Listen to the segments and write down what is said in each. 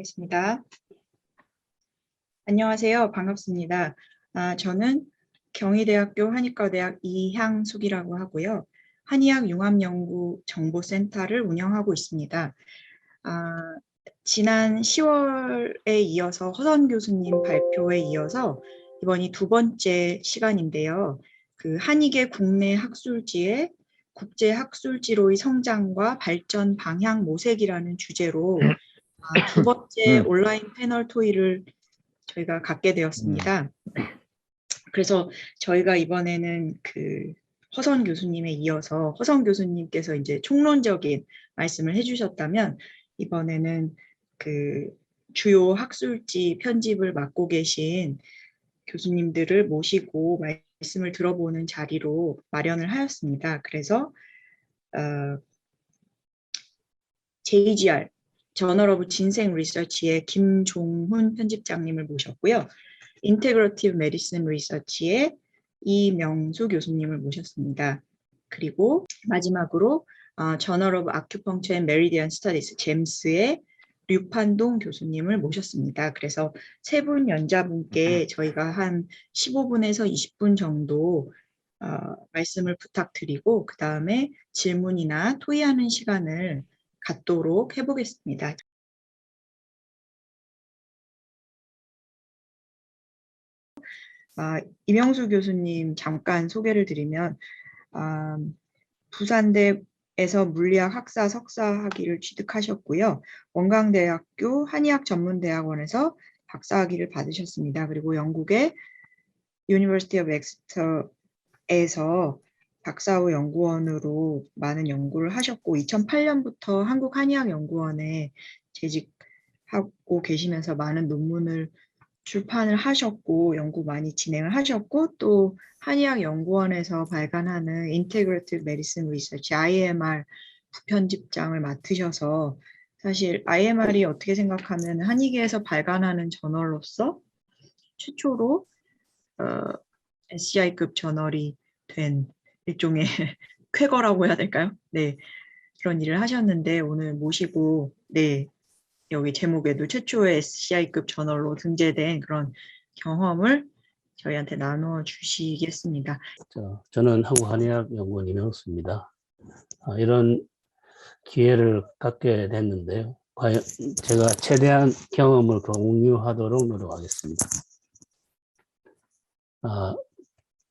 하겠습니다. 안녕하세요. 반갑습니다. 저는 경희대학교 한의과대학 이향숙이라고 하고요. 한의학 융합연구정보센터를 운영하고 있습니다. 지난 10월에 이어서 허선 교수님 발표에 이어서 이번이 두 번째 시간인데요. 그 한의계 국내 학술지의 국제 학술지로의 성장과 발전 방향 모색이라는 주제로 두 번째 온라인 패널 토의를 저희가 갖게 되었습니다. 그래서 저희가 이번에는 그 허선 교수님에 이어서 허선 교수님께서 이제 총론적인 말씀을 해주셨다면 이번에는 그 주요 학술지 편집을 맡고 계신 교수님들을 모시고 말씀을 들어보는 자리로 마련을 하였습니다. 그래서 JGR 저널 오브 진생 리서치의 김종훈 편집장님을 모셨고요. 인테그러티브 메디슨 리서치의 이명수 교수님을 모셨습니다. 그리고 마지막으로 저널 오브 아큐펑처 앤 메리디안 스터디스 잼스의 류판동 교수님을 모셨습니다. 그래서 세 분 연자분께 저희가 한 15분에서 20분 정도 말씀을 부탁드리고 그 다음에 질문이나 토의하는 시간을 갖도록 해보겠습니다. 이명수 교수님 잠깐 소개를 드리면 부산대에서 물리학 학사 석사 학위를 취득하셨고요. 원광대학교 한의학전문대학원에서 박사 학위를 받으셨습니다. 그리고 영국의 University of Exeter에서 박사후 연구원으로 많은 연구를 하셨고 2008년부터 한국한의학연구원에 재직하고 계시면서 많은 논문을 출판을 하셨고 연구 많이 진행을 하셨고 또 한의학연구원에서 발간하는 Integrative Medicine Research IMR 부편집장을 맡으셔서 사실 IMR이 어떻게 생각하면 한의계에서 발간하는 저널로서 최초로 SCI급 저널이 된 일종의 쾌거라고 해야 될까요? 네, 그런 일을 하셨는데 오늘 모시고 여기 제목에도 최초의 SCI급 저널로 등재된 그런 경험을 저희한테 나누어 주시겠습니다. 저는 한국한의학연구원 이명수입니다. 이런 기회를 갖게 됐는데요. 과연 제가 최대한 경험을 공유하도록 노력하겠습니다.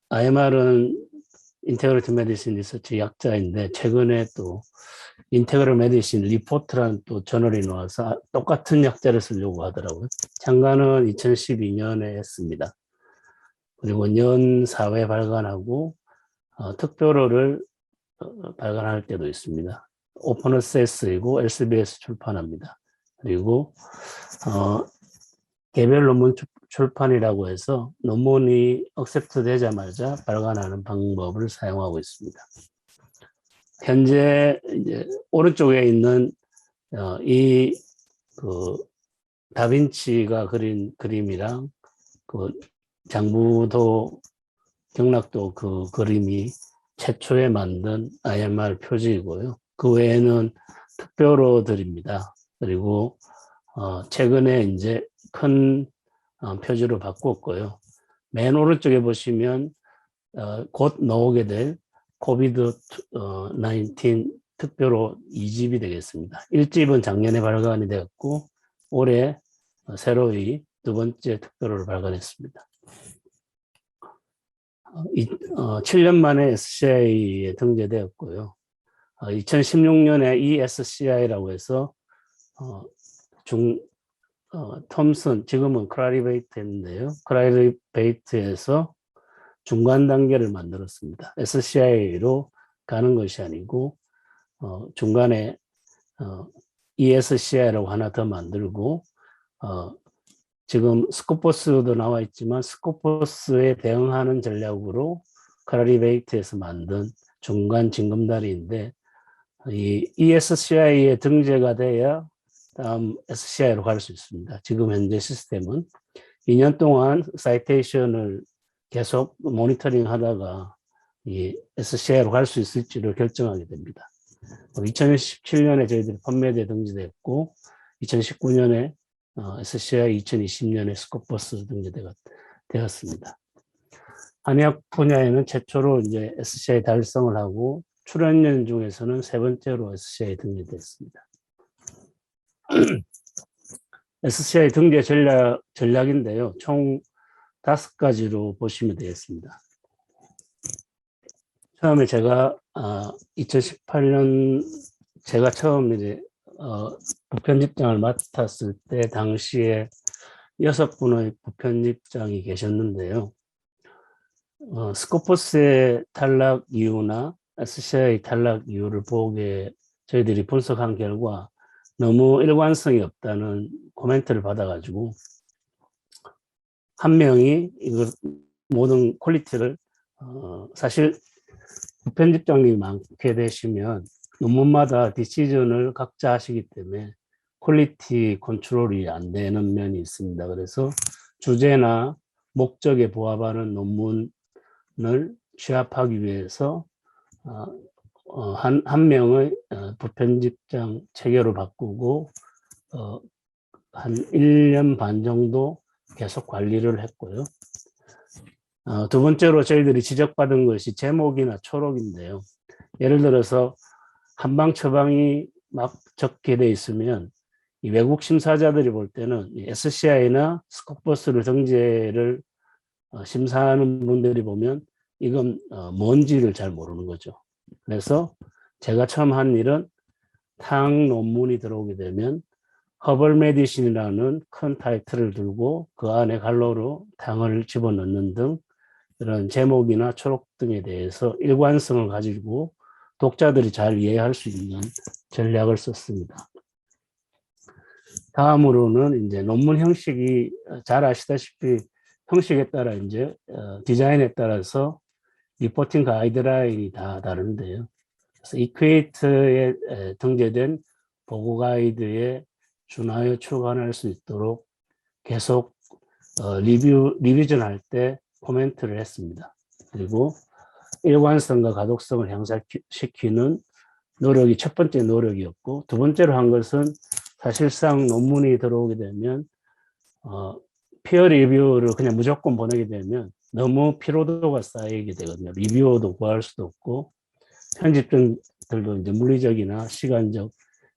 IMR은 인테그레이티브 메디신 리서치 약자인데 최근에 또 인테그럴 메디신 리포트라는 또 저널이 나와서 똑같은 약자를 쓰려고 하더라고요. 창간은 2012년에 했습니다. 그리고 연 4회 발간하고 특별호를 발간할 때도 있습니다. 오픈 액세스이고 LCBS 출판합니다. 그리고 개별 논문 출판이라고 해서 논문이 억셉트 되자마자 발간하는 방법을 사용하고 있습니다. 현재 이제 오른쪽에 있는 이 다빈치가 그린 그림이랑 그 장부도 경락도 그 그림이 최초에 만든 IMR 표지이고요. 그 외에는 특별호들입니다. 그리고 최근에 이제 큰 표지로 바꿨고요. 맨 오른쪽에 보시면 곧 나오게 될 코비드-19 특별호 2집이 되겠습니다. 1집은 작년에 발간이 되었고 올해 새로이 두 번째 특별호를 발간했습니다. 7년 만에 SCI에 등재되었고요. 2016년에 ESCI라고 해서 톰슨, 지금은 클라리베이트인데요. 클라리베이트에서 중간 단계를 만들었습니다. SCI로 가는 것이 아니고 중간에 ESCI라고 하나 더 만들고 지금 스코포스도 나와 있지만 스코포스에 대응하는 전략으로 클라리베이트에서 만든 중간 징검다리인데 이 ESCI에 등재가 돼야 다음 SCI로 갈 수 있습니다. 지금 현재 시스템은 2년 동안 사이테이션을 계속 모니터링 하다가 이 SCI로 갈 수 있을지를 결정하게 됩니다. 2017년에 저희들이 판매대에 등재됐고 2019년에 SCI 2020년에 스코퍼스 등재되었습니다. 한의학 분야에는 최초로 이제 SCI 달성을 하고 출연연 중에서는 세 번째로 SCI 등재됐습니다. SCI 등재 전략인데요. 총 5가지로 보시면 되겠습니다. 처음에 제가 2018년 제가 처음 이제 부편집장을 맡았을 때 당시에 6분의 부편집장이 계셨는데요. 스코퍼스의 탈락 이유나 SCI 탈락 이유를 보게 저희들이 분석한 결과 너무 일관성이 없다는 코멘트를 받아가지고 한 명이 이거 모든 퀄리티를 사실 부편집장님이 많게 되시면 논문마다 디시전을 각자 하시기 때문에 퀄리티 컨트롤이 안 되는 면이 있습니다. 그래서 주제나 목적에 부합하는 논문을 취합하기 위해서 한 명의 부편집장 체계로 바꾸고 한 1년 반 정도 계속 관리를 했고요. 두 번째로 저희들이 지적받은 것이 제목이나 초록인데요. 예를 들어서 한방 처방이 막 적게 돼 있으면 이 외국 심사자들이 볼 때는 SCI나 스코퍼스를 등재를 심사하는 분들이 보면 이건 뭔지를 잘 모르는 거죠. 그래서 제가 처음 한 일은 탕 논문이 들어오게 되면 허벌 메디신이라는 큰 타이틀을 들고 그 안에 갈로로 탕을 집어넣는 등 이런 제목이나 초록 등에 대해서 일관성을 가지고 독자들이 잘 이해할 수 있는 전략을 썼습니다. 다음으로는 이제 논문 형식이 잘 아시다시피 형식에 따라 이제 디자인에 따라서 리포팅 가이드라인이 다 다른데요. 그래서 이퀘이트에 등재된 보고 가이드에 준하여 출간할 수 있도록 계속 리비전할 때 코멘트를 했습니다. 그리고 일관성과 가독성을 향상시키는 노력이 첫 번째 노력이었고, 두 번째로 한 것은 사실상 논문이 들어오게 되면 피어 리뷰를 그냥 무조건 보내게 되면 너무 피로도가 쌓이게 되거든요. 리뷰어도 구할 수도 없고 편집들도 이제 물리적이나 시간적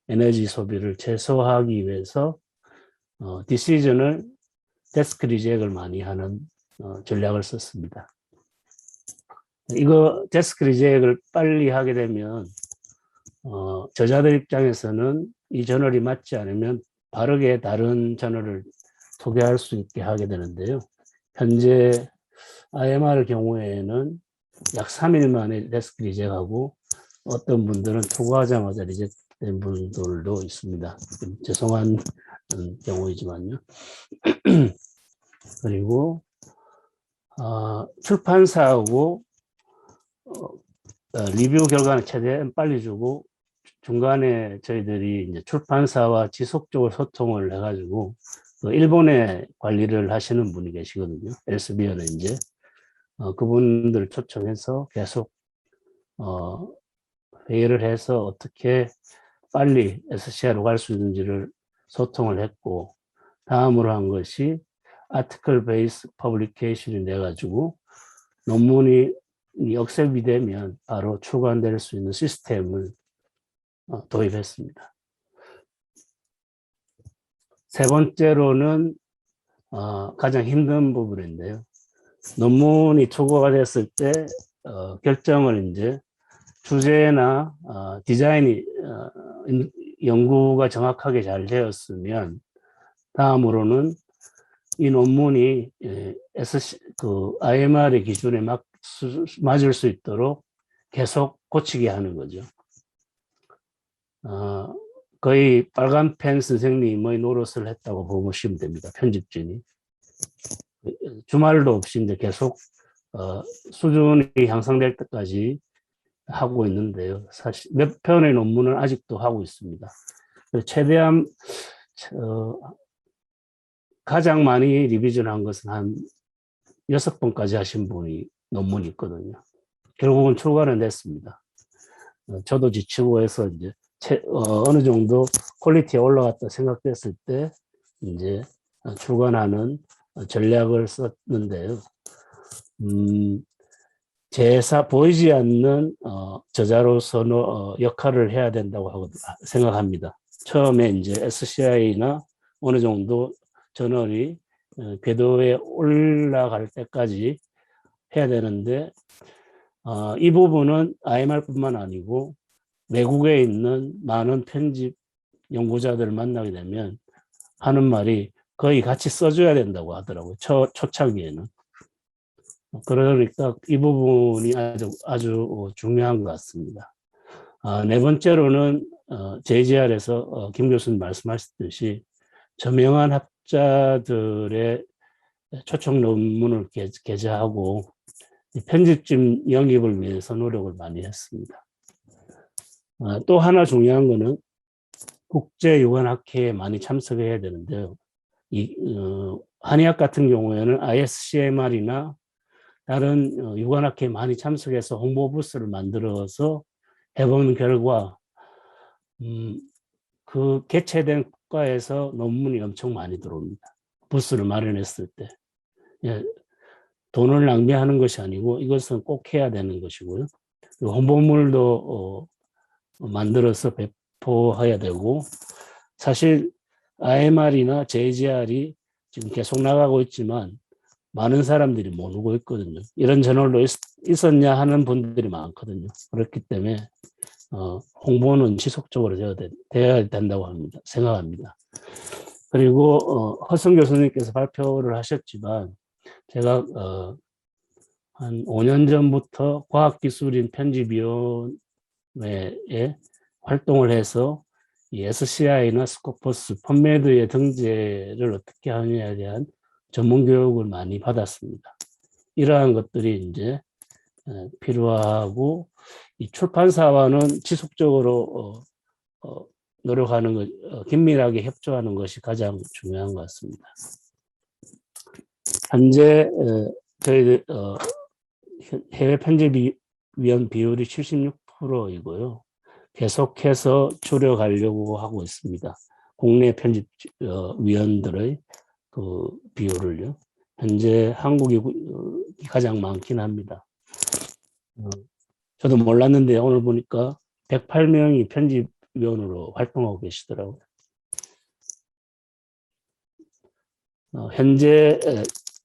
에너지 소비를 최소화하기 위해서 디시전을 데스크 리젝을 많이 하는 전략을 썼습니다. 이거 데스크 리젝을 빨리 하게 되면 저자들 입장에서는 이 저널이 맞지 않으면 바르게 다른 저널을 소개할 수 있게 하게 되는데요. 현재 IMR 경우에는 약 3일 만에 데스크 리젝하고 어떤 분들은 투고하자마자 리젝된 분들도 있습니다. 좀 죄송한 경우이지만요. 그리고 출판사하고 리뷰 결과는 최대한 빨리 주고 중간에 저희들이 이제 출판사와 지속적으로 소통을 해가지고 일본에 관리를 하시는 분이 계시거든요. 엘스비어는 이제 그분들 초청해서 계속 회의를 해서 어떻게 빨리 SCI로 갈 수 있는지를 소통을 했고, 다음으로 한 것이 아티클 베이스 퍼블리케이션이 돼가지고 논문이 억셉이 되면 바로 출간될 수 있는 시스템을 도입했습니다. 세 번째로는 가장 힘든 부분인데요. 논문이 투고가 됐을 때 결정을 이제 주제나 디자인이 연구가 정확하게 잘 되었으면 다음으로는 이 논문이 IMR의 기준에 맞을 수 있도록 계속 고치게 하는 거죠. 거의 빨간펜 선생님의 노릇을 했다고 보시면 됩니다. 편집진이. 주말도 없이 이제 계속 수준이 향상될 때까지 하고 있는데요. 사실 몇 편의 논문을 아직도 하고 있습니다. 최대한 가장 많이 리비전한 것은 한 6번까지 하신 분이 논문이 있거든요. 결국은 출간은 됐습니다. 저도 지치고 해서 이제 어느 정도 퀄리티에 올라갔다 생각됐을 때 이제 출간하는 전략을 썼는데요. 보이지 않는 저자로서 역할을 해야 된다고 생각합니다. 처음에 이제 SCI나 어느 정도 저널이 궤도에 올라갈 때까지 해야 되는데 이 부분은 IMR뿐만 아니고 외국에 있는 많은 편집 연구자들을 만나게 되면 하는 말이 거의 같이 써줘야 된다고 하더라고요. 초창기에는. 그러니까 이 부분이 아주 중요한 것 같습니다. 네 번째로는 JGR에서 김 교수님 말씀하셨듯이 저명한 학자들의 초청 논문을 게재하고 편집진 영입을 위해서 노력을 많이 했습니다. 또 하나 중요한 거는 국제유관학회에 많이 참석해야 되는데요. 한의학 같은 경우에는 ISCMR이나 다른 유관학회에 많이 참석해서 홍보 부스를 만들어서 해보는 결과 그 개최된 국가에서 논문이 엄청 많이 들어옵니다. 부스를 마련했을 때. 예, 돈을 낭비하는 것이 아니고 이것은 꼭 해야 되는 것이고요. 홍보물도 만들어서 배포해야 되고 사실 IMR이나 JGR이 지금 계속 나가고 있지만 많은 사람들이 모르고 있거든요. 이런 저널도 있었냐 하는 분들이 많거든요. 그렇기 때문에 홍보는 지속적으로 되어야 된다고 생각합니다. 그리고 허성 교수님께서 발표를 하셨지만 제가 한 5년 전부터 과학기술인 편집위원회에 활동을 해서 이 SCI나 스코퍼스, 펀메드의 등재를 어떻게 하느냐에 대한 전문 교육을 많이 받았습니다. 이러한 것들이 이제 필요하고 이 출판사와는 지속적으로 노력하는 것, 긴밀하게 협조하는 것이 가장 중요한 것 같습니다. 현재 저희들 해외 편집위원 비율이 76%이고요. 계속해서 줄여가려고 하고 있습니다. 국내 편집위원들의 그 비율을요. 현재 한국이 가장 많긴 합니다. 저도 몰랐는데 오늘 보니까 108명이 편집위원으로 활동하고 계시더라고요. 현재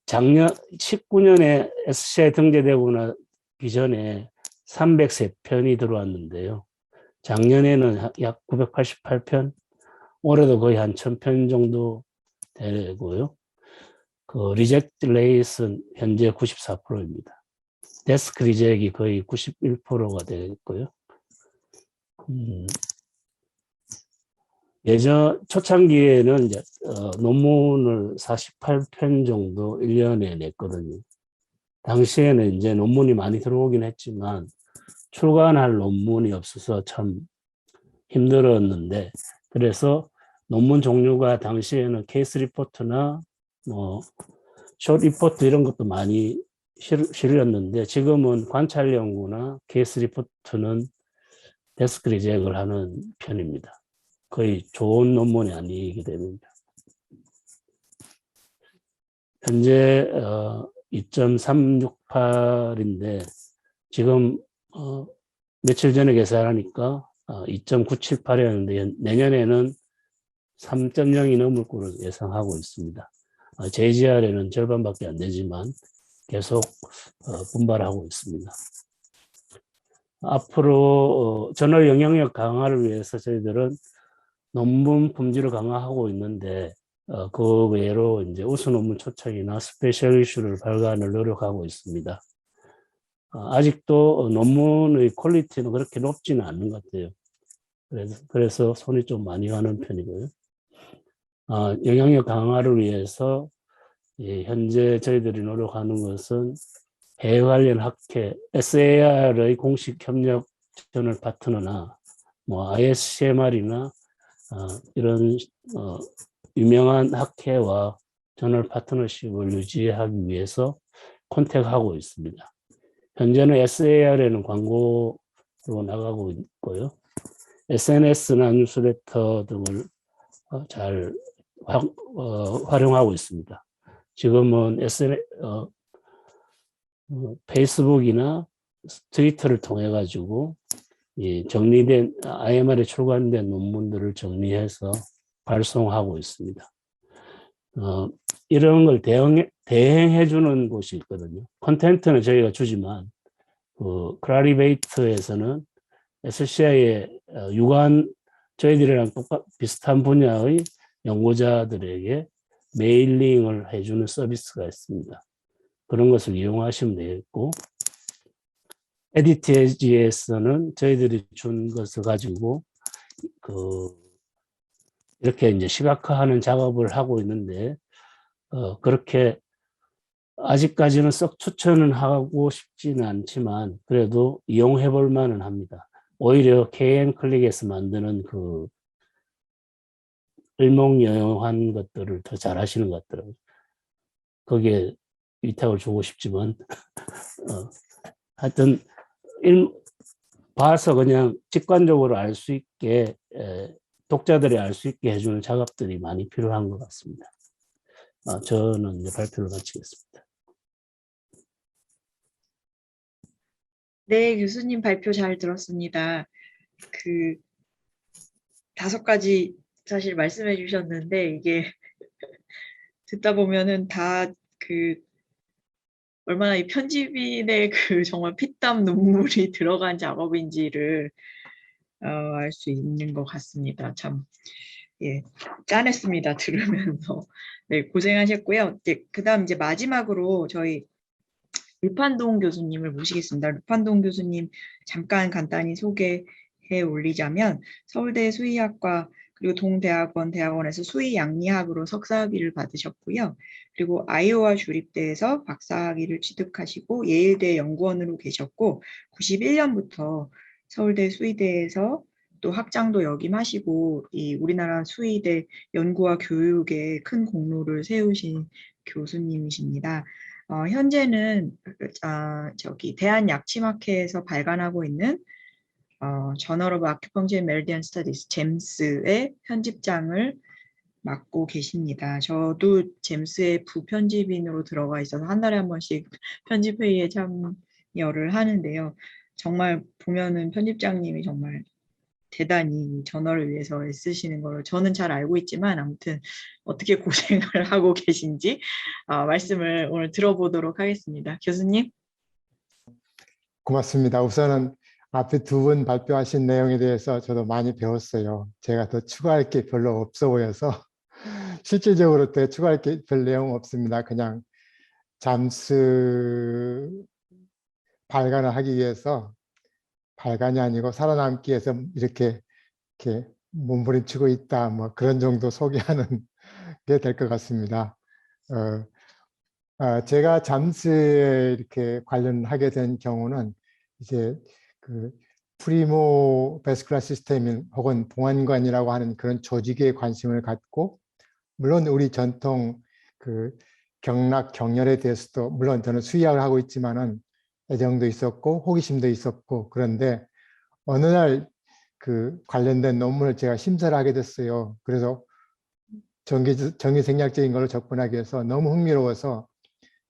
작년 19년에 SCI 등재되고 나기 전에 303편이 들어왔는데요. 작년에는 약 988편, 올해도 거의 한 1000편 정도 되고요. 그 리젝트 레이스는 현재 94%입니다. 데스크 리젝이 거의 91%가 되고요. 예전 초창기에는 이제 논문을 48편 정도 1년에 냈거든요. 당시에는 이제 논문이 많이 들어오긴 했지만 출간할 논문이 없어서 참 힘들었는데, 그래서 논문 종류가 당시에는 케이스 리포트나 숏 리포트 이런 것도 많이 실렸는데, 지금은 관찰 연구나 케이스 리포트는 데스크 리젝을 하는 편입니다. 거의 좋은 논문이 아니게 됩니다. 현재 2.368인데 지금 며칠 전에 계산하니까 2.978이었는데 내년에는 3.0이 넘을 거로 예상하고 있습니다. JGR에는 절반밖에 안 되지만 계속 분발하고 있습니다. 앞으로 저널 영향력 강화를 위해서 저희들은 논문 품질을 강화하고 있는데 그 외로 이제 우수 논문 초청이나 스페셜 이슈를 발간을 노력하고 있습니다. 아직도 논문의 퀄리티는 그렇게 높지는 않는 것 같아요. 그래서 손이 좀 많이 가는 편이고요. 영향력 강화를 위해서 현재 저희들이 노력하는 것은 해외 관련 학회, SAR의 공식 협력 저널 파트너나 ISCMR이나 이런 유명한 학회와 저널 파트너십을 유지하기 위해서 컨택하고 있습니다. 현재는 SAR에는 광고로 나가고 있고요. SNS나 뉴스레터 등을 잘 활용하고 있습니다. 지금은 페이스북이나 트위터를 통해 가지고 정리된 IMR에 출간된 논문들을 정리해서 발송하고 있습니다. 이런 걸 대행해 주는 곳이 있거든요. 콘텐츠는 저희가 주지만 클라리베이트에서는 SCI의 저희들이랑 비슷한 분야의 연구자들에게 메일링을 해주는 서비스가 있습니다. 그런 것을 이용하시면 되겠고, 에디티지에서는 저희들이 준 것을 가지고 이렇게 이제 시각화하는 작업을 하고 있는데, 그렇게 아직까지는 썩 추천은 하고 싶지는 않지만 그래도 이용해 볼 만은 합니다. 오히려 KN클릭에서 만드는 일목요연한 것들을 더 잘하시는 것 같더라고요. 거기에 위탁을 주고 싶지만 하여튼 봐서 그냥 직관적으로 알 수 있게 독자들이 알 수 있게 해주는 작업들이 많이 필요한 것 같습니다. 저는 이제 발표를 마치겠습니다. 네, 교수님 발표 잘 들었습니다. 5가지 사실 말씀해 주셨는데 이게 듣다 보면은 다 얼마나 이 편집인의 정말 피땀 눈물이 들어간 작업인지를 알 수 있는 것 같습니다. 참, 예, 짠했습니다. 들으면서. 네, 고생하셨고요. 네, 그다음 이제 마지막으로 저희 류판동 교수님을 모시겠습니다. 류판동 교수님 잠깐 간단히 소개해 올리자면 서울대 수의학과 그리고 대학원에서 수의양리학으로 석사학위를 받으셨고요. 그리고 아이오와 주립대에서 박사학위를 취득하시고 예일대 연구원으로 계셨고 91년부터 서울대 수의대에서 또 학장도 역임하시고 이 우리나라 수의대 연구와 교육에 큰 공로를 세우신 교수님이십니다. 현재는 대한약취마켓에서 발간하고 있는 저널 오브 아큐펑처 메리디안 스터디스 잼스의 편집장을 맡고 계십니다. 저도 잼스의 부편집인으로 들어가 있어서 한 달에 한 번씩 편집회의에 참여를 하는데요. 정말 보면은 편집장님이 정말 대단히 저널을 위해서 애쓰시는 걸 저는 잘 알고 있지만 아무튼 어떻게 고생을 하고 계신지 말씀을 오늘 들어보도록 하겠습니다. 교수님. 고맙습니다. 우선은 앞에 2분 발표하신 내용에 대해서 저도 많이 배웠어요. 제가 더 추가할 게 별로 없어 보여서 실질적으로 더 추가할 게 별 내용 없습니다. 그냥 잠스 발간을 하기 위해서 발간이 아니고 살아남기 위해서 이렇게 몸부림치고 있다, 뭐 그런 정도 소개하는 게 될 것 같습니다. 제가 잠스에 이렇게 관련하게 된 경우는 이제 프리모 베스큘라 시스템 혹은 봉안관이라고 하는 그런 조직에 관심을 갖고, 물론 우리 전통 경락 경혈에 대해서도 물론 저는 수의학을 하고 있지만은 애정도 있었고 호기심도 있었고, 그런데 어느 날 관련된 논문을 제가 심사를 하게 됐어요. 그래서 정기생략적인 걸로 접근하기 위해서 너무 흥미로워서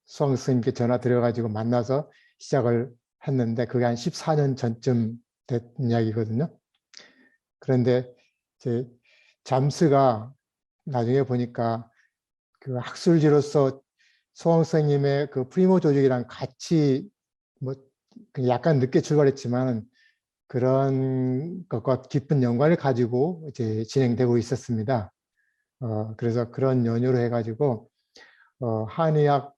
수학 선생님께 전화 드려가지고 만나서 시작을 했는데 그게 한 14년 전쯤 된 이야기거든요. 그런데 잠스가 나중에 보니까 학술지로서 소왕 선생님의 프리모 조직이랑 같이 뭐 약간 늦게 출발했지만 그런 것과 깊은 연관을 가지고 이제 진행되고 있었습니다. 그래서 그런 연유로 해가지고 한의학,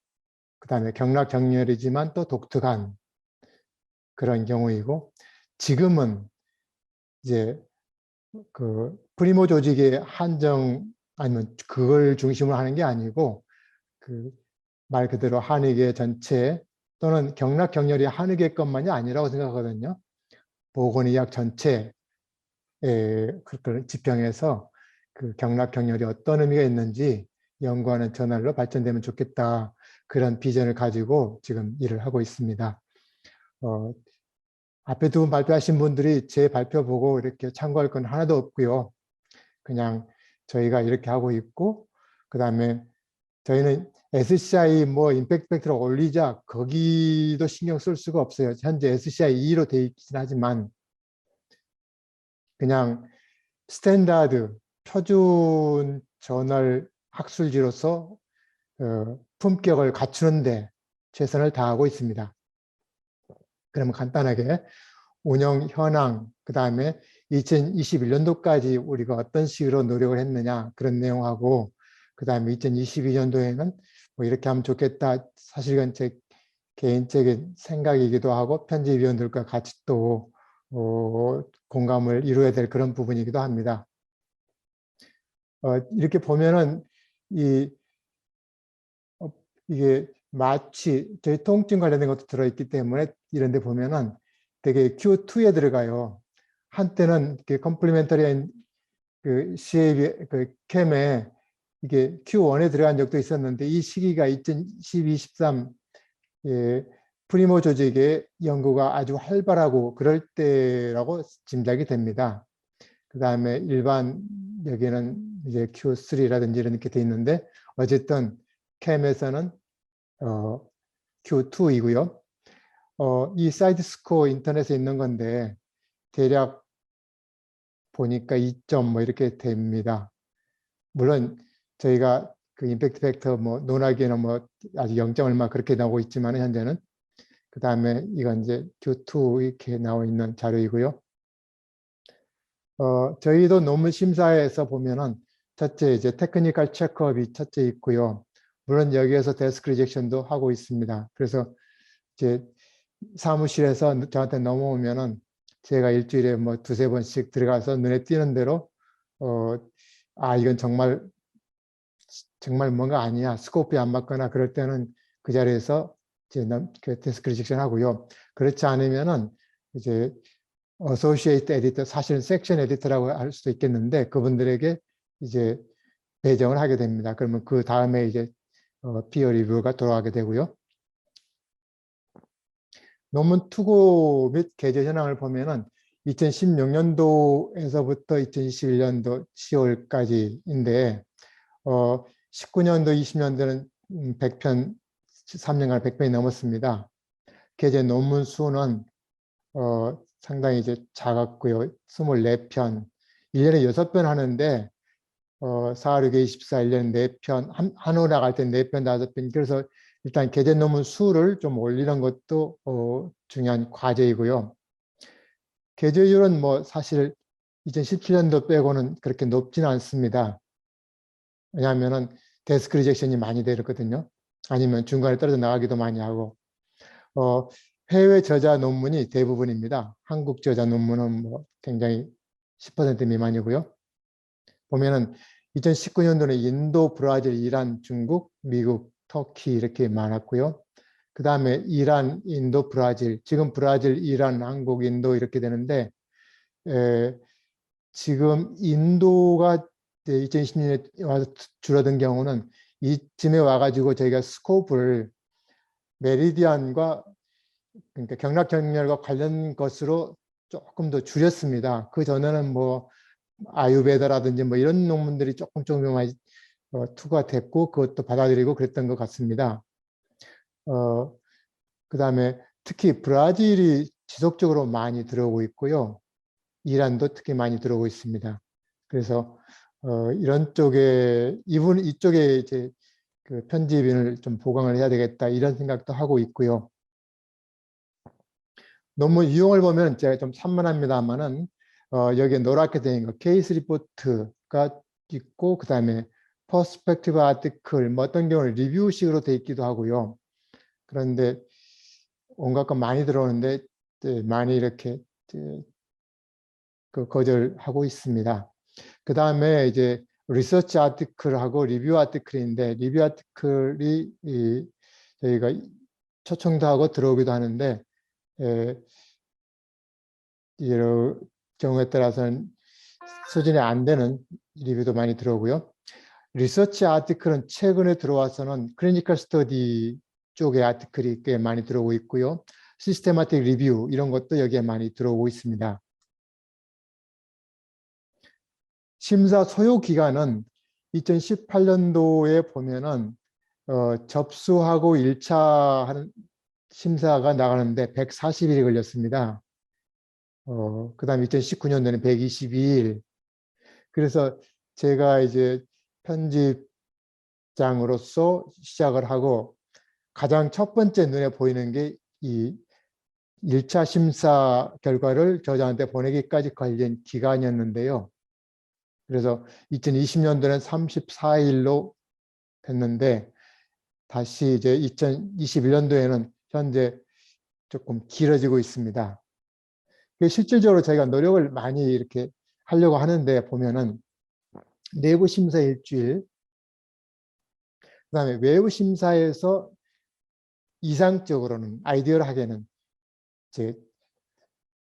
그다음에 경락 경렬이지만 또 독특한 그런 경우이고, 지금은 이제 프리모 조직의 한정 아니면 그걸 중심으로 하는 게 아니고 말 그대로 한의계 전체 또는 경락 경렬이 한의계 것만이 아니라고 생각하거든요. 보건의학 전체에 그걸 지평해서 경락 경렬이 어떤 의미가 있는지 연구하는 저널로 발전되면 좋겠다, 그런 비전을 가지고 지금 일을 하고 있습니다. 앞에 2분 발표하신 분들이 제 발표 보고 이렇게 참고할 건 하나도 없고요. 그냥 저희가 이렇게 하고 있고 그다음에 저희는 SCI 뭐 임팩트 팩터를 올리자 거기도 신경 쓸 수가 없어요. 현재 SCI 2로 되어 있긴 하지만 그냥 스탠다드 표준 저널 학술지로서 품격을 갖추는데 최선을 다하고 있습니다. 그러면 간단하게 운영 현황, 그 다음에 2021년도까지 우리가 어떤 식으로 노력을 했느냐 그런 내용하고, 그 다음에 2022년도에는 뭐 이렇게 하면 좋겠다, 사실은 제 개인적인 생각이기도 하고 편집위원들과 같이 또 공감을 이루어야 될 그런 부분이기도 합니다. 이렇게 보면은 이게 마취, 저희 통증 관련된 것도 들어있기 때문에 이런 데 보면은 되게 Q2에 들어가요. 한때는 컴플리멘터리한 그 CAB, 그 캠에 이게 Q1에 들어간 적도 있었는데 이 시기가 2012-13 프리모 조직의 연구가 아주 활발하고 그럴 때라고 짐작이 됩니다. 그 다음에 일반 여기는 이제 Q3라든지 이렇게 돼 있는데 어쨌든 캠에서는 Q2이고요. 이 사이드 스코어 인터넷에 있는 건데 대략 보니까 2점 뭐 이렇게 됩니다. 물론 저희가 그 임팩트 팩터 뭐 논하기에는 뭐 아직 0점 얼마 그렇게 나오고 있지만 현재는, 그 다음에 이건 이제 Q2 이렇게 나와 있는 자료이고요. 저희도 논문 심사에서 보면은 첫째 이제 테크니컬 체크업이 첫째 있고요. 물론 여기에서 데스크 리젝션도 하고 있습니다. 그래서 이제 사무실에서 저한테 넘어오면은 제가 일주일에 뭐 두세 번씩 들어가서 눈에 띄는 대로 이건 정말 뭔가 아니야, 스코프에 안 맞거나 그럴 때는 그 자리에서 이제 그 데스크 리젝션 하고요. 그렇지 않으면은 이제 어소시에이트 에디터, 사실은 섹션 에디터라고 할 수도 있겠는데 그분들에게 이제 배정을 하게 됩니다. 그러면 그 다음에 이제 피어 리뷰가 돌아가게 되고요. 논문 투고 및 게재 현황을 보면은 2016년도에서부터 2021년도 10월까지인데 19년도, 20년도는 100편, 3년간 100편이 넘었습니다. 게재 논문 수는 상당히 이제 작았고요. 24편, 1년에 6편 하는데 4, 6에 24, 1년에 4편, 한 호 나갈 때 4편, 5편. 그래서 일단 게재 논문 수를 좀 올리는 것도 중요한 과제이고요. 게재율은 뭐 사실 2017년도 빼고는 그렇게 높지는 않습니다. 왜냐하면은 데스크 리젝션이 많이 되거든요. 아니면 중간에 떨어져 나가기도 많이 하고. 해외 저자 논문이 대부분입니다. 한국 저자 논문은 뭐 굉장히 10% 미만이고요. 보면은 2019년도는 인도, 브라질, 이란, 중국, 미국, 터키 이렇게 많았고요. 그 다음에 이란, 인도, 브라질, 지금 브라질, 이란, 한국, 인도 이렇게 되는데 지금 인도가 2020년에 와서 줄어든 경우는 이쯤에 와가지고 저희가 스코프를 메리디안과, 그러니까 경락경렬과 관련 것으로 조금 더 줄였습니다. 그 전에는 뭐 아유베다라든지 뭐 이런 논문들이 조금 많이 투가 됐고 그것도 받아들이고 그랬던 것 같습니다. 그 다음에 특히 브라질이 지속적으로 많이 들어오고 있고요. 이란도 특히 많이 들어오고 있습니다. 그래서 이런 쪽에 이쪽에 이제 그 편집인을 좀 보강을 해야 되겠다 이런 생각도 하고 있고요. 논문 유형을 보면 제가 좀 산만합니다만은 여기에 노랗게 되어 거 케이스 리포트가 있고 그 다음에 퍼스펙티브 아티클, 뭐 어떤 경우는 리뷰식으로 되어 있기도 하고요. 그런데 온갖 것 많이 들어오는데 많이 이렇게 거절하고 있습니다. 그 다음에 이제 리서치 아티클하고 리뷰 아티클인데 리뷰 아티클이 저희가 초청도 하고 들어오기도 하는데 여러 경우에 따라서는 수준이 안 되는 리뷰도 많이 들어오고요. 리서치 아티클은 최근에 들어와서는 클리니컬 스터디 쪽의 아티클이 꽤 많이 들어오고 있고요. 시스테마틱 리뷰 이런 것도 여기에 많이 들어오고 있습니다. 심사 소요 기간은 2018년도에 보면은 접수하고 1차 하는 심사가 나가는데 140일이 걸렸습니다. 그다음에 2019년도에는 122일. 그래서 제가 이제 편집장으로서 시작을 하고 가장 첫 번째 눈에 보이는 게 이 1차 심사 결과를 저자한테 보내기까지 걸린 기간이었는데요. 그래서 2020년도는 34일로 됐는데 다시 이제 2021년도에는 현재 조금 길어지고 있습니다. 실질적으로 저희가 노력을 많이 이렇게 하려고 하는데 보면은 내부 심사 일주일, 그다음에 외부 심사에서 이상적으로는 아이디얼하게는 이제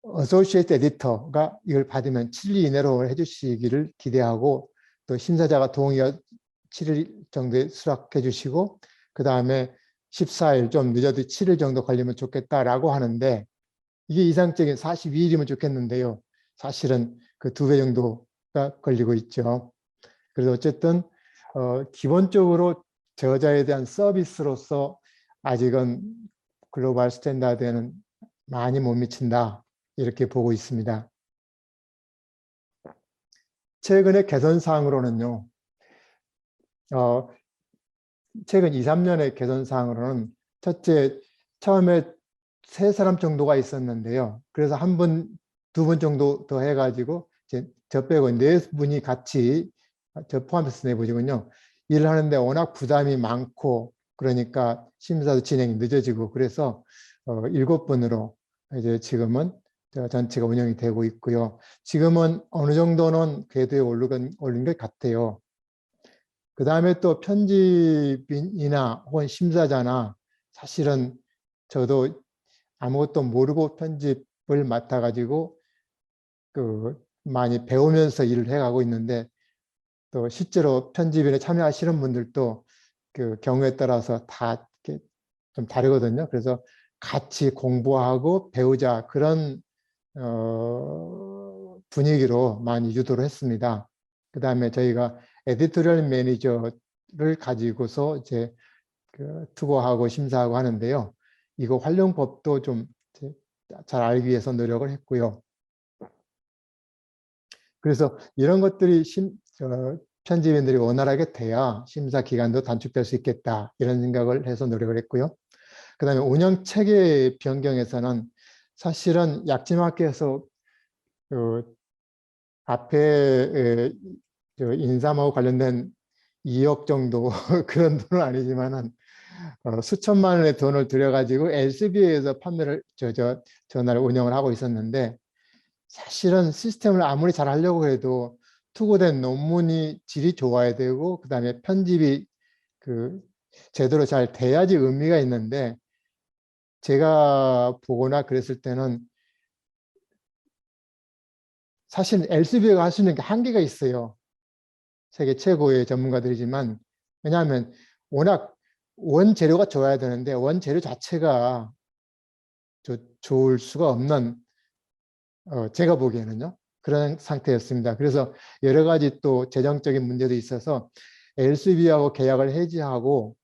어소시에이트 에디터가 이걸 받으면 7일 이내로 해주시기를 기대하고 또 심사자가 동의어 7일 정도에 수락해 주시고 그 다음에 14일 좀 늦어도 7일 정도 걸리면 좋겠다라고 하는데 이게 이상적인 42일이면 좋겠는데요. 사실은 그 2배 정도가 걸리고 있죠. 그래서 어쨌든 기본적으로 저자에 대한 서비스로서 아직은 글로벌 스탠다드에는 많이 못 미친다 이렇게 보고 있습니다. 최근의 개선 사항으로는요. 최근 2, 3년의 개선 사항으로는 첫째, 처음에 3사람 정도가 있었는데요. 그래서 1분, 2분 정도 더 해가지고 이제 저 빼고 4분이 같이 저 포함해서 4분이군요. 일을 하는데 워낙 부담이 많고 그러니까 심사도 진행이 늦어지고 그래서 7분으로 이제 지금은 전체가 운영이 되고 있고요. 지금은 어느 정도는 궤도에 오른 것 같아요. 그 다음에 또 편집인이나 혹은 심사자나 사실은 저도 아무것도 모르고 편집을 맡아가지고 많이 배우면서 일을 해가고 있는데 또 실제로 편집인에 참여하시는 분들도 그 경우에 따라서 다 이렇게 좀 다르거든요. 그래서 같이 공부하고 배우자 그런 분위기로 많이 유도를 했습니다. 그 다음에 저희가 에디토리얼 매니저를 가지고서 이제 투고하고 심사하고 하는데요. 이거 활용법도 좀 잘 알기 위해서 노력을 했고요. 그래서 이런 것들이 편집인들이 원활하게 돼야 심사 기간도 단축될 수 있겠다 이런 생각을 해서 노력을 했고요. 그 다음에 운영 체계 변경에서는 사실은 약지마켓에서 앞에 인삼하고 관련된 2억 정도 그런 돈은 아니지만은 수천만 원의 돈을 들여가지고 LCB에서 판매를 전화를 운영을 하고 있었는데 사실은 시스템을 아무리 잘 하려고 해도 투고된 논문이 질이 좋아야 되고 그 다음에 편집이 제대로 잘 돼야지 의미가 있는데 제가 보거나 그랬을 때는 사실 LCB가 할 수 있는 게 한계가 있어요. 세계 최고의 전문가들이지만 왜냐하면 워낙 원재료가 좋아야 되는데 원재료 자체가 좋을 수가 없는 제가 보기에는요. 그런 상태였습니다. 그래서 여러 가지 또 재정적인 문제도 있어서 LCB하고 계약을 해지하고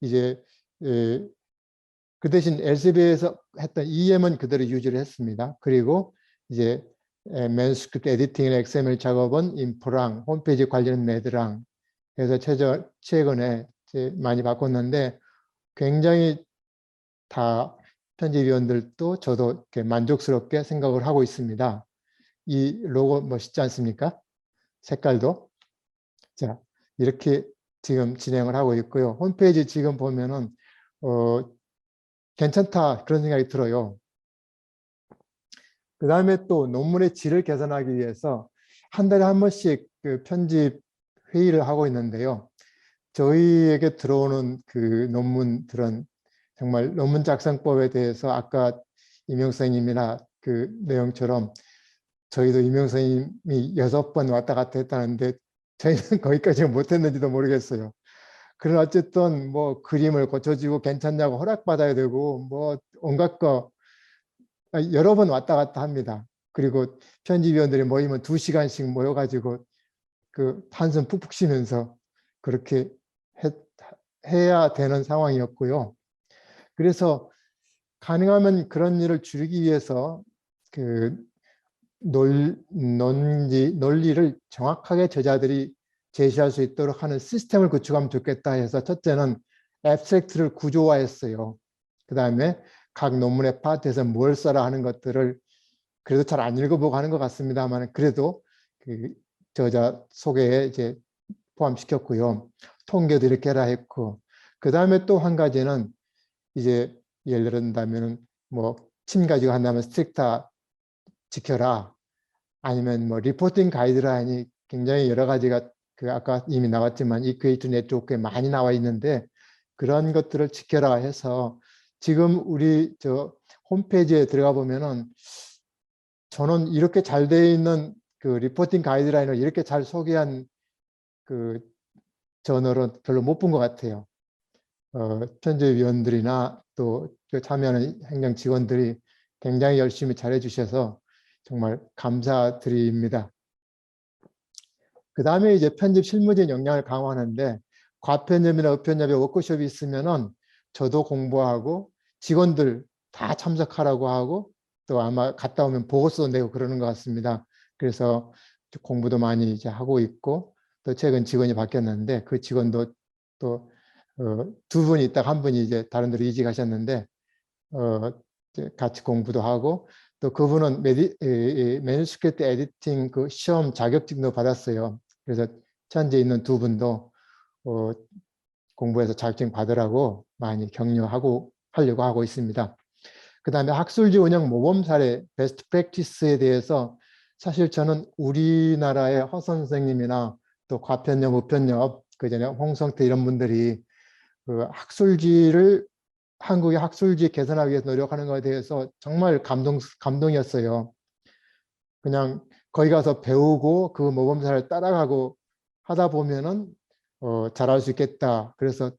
이제 그 대신 LCB에서 했던 EM은 그대로 유지를 했습니다. 그리고 이제 맨스크립트 에디팅이나 XML 작업은 인프랑 홈페이지 관리는 매드랑 해서 최근에 많이 바꿨는데 굉장히 다 편집위원들도 저도 이렇게 만족스럽게 생각을 하고 있습니다. 이 로고 멋있지 않습니까? 색깔도. 자, 이렇게 지금 진행을 하고 있고요. 홈페이지 지금 보면은 괜찮다 그런 생각이 들어요. 그 다음에 또 논문의 질을 개선하기 위해서 한 달에 한 번씩 그 편집 회의를 하고 있는데요. 저희에게 들어오는 그 논문들은 정말 논문 작성법에 대해서 아까 임용 선생님이나 그 내용처럼 저희도 임용 선생님이 6번 왔다 갔다 했다는데 저희는 거기까지 못했는지도 모르겠어요. 그러나 어쨌든 뭐 그림을 고쳐주고 괜찮냐고 허락받아야 되고 뭐 온갖 거 여러 번 왔다 갔다 합니다. 그리고 편집위원들이 모이면 2시간씩 모여가지고 그 한숨 푹푹 쉬면서 그렇게 해야 되는 상황이었고요. 그래서 가능하면 그런 일을 줄이기 위해서 그 논리를 정확하게 저자들이 제시할 수 있도록 하는 시스템을 구축하면 좋겠다 해서 첫째는 앱스트랙트를 구조화했어요. 그 다음에 각 논문의 파트에서 뭘 써라 하는 것들을 그래도 잘 안 읽어보고 하는 것 같습니다만 그래도 그 저자 소개에 이제 포함시켰고요. 통계도 이렇게 해라 했고 그 다음에 또 한 가지는 이제 예를 들면 뭐 침 가지고 한다면 스트릭타 지켜라 아니면 뭐 리포팅 가이드라인이 굉장히 여러 가지가 그 아까 이미 나왔지만 이퀘이트 네트워크에 많이 나와 있는데 그런 것들을 지켜라 해서 지금 우리 저 홈페이지에 들어가 보면은 저는 이렇게 잘 되어 있는 그 리포팅 가이드라인을 이렇게 잘 소개한 그 저널은 별로 못 본 것 같아요. 편집위원들이나 또 참여하는 행정 직원들이 굉장히 열심히 잘해 주셔서 정말 감사드립니다. 그 다음에 이제 편집 실무진 역량을 강화하는데 과편집이나 의편집의 워크숍이 있으면은 저도 공부하고 직원들 다 참석하라고 하고 또 아마 갔다 오면 보고서도 내고 그러는 것 같습니다. 그래서 공부도 많이 이제 하고 있고 또 최근 직원이 바뀌었는데 그 직원도 또 두 분이 있다가 한 분이 이제 다른 데로 이직하셨는데 이제 같이 공부도 하고 또 그분은 매뉴스크립트 에디팅 그 시험 자격증도 받았어요. 그래서 현재 있는 두 분도 공부해서 자격증 받으라고 많이 격려하고 하려고 하고 있습니다. 그 다음에 학술지 운영 모범 사례 베스트 프랙티스에 대해서 사실 저는 우리나라의 허 선생님이나 또 과편협, 우편협, 그전에 홍성태 이런 분들이 그 학술지를 한국의 학술지 개선하기 위해서 노력하는 것에 대해서 정말 감동이었어요. 그냥 거기 가서 배우고 그 모범사를 따라가고 하다 보면은 잘할 수 있겠다. 그래서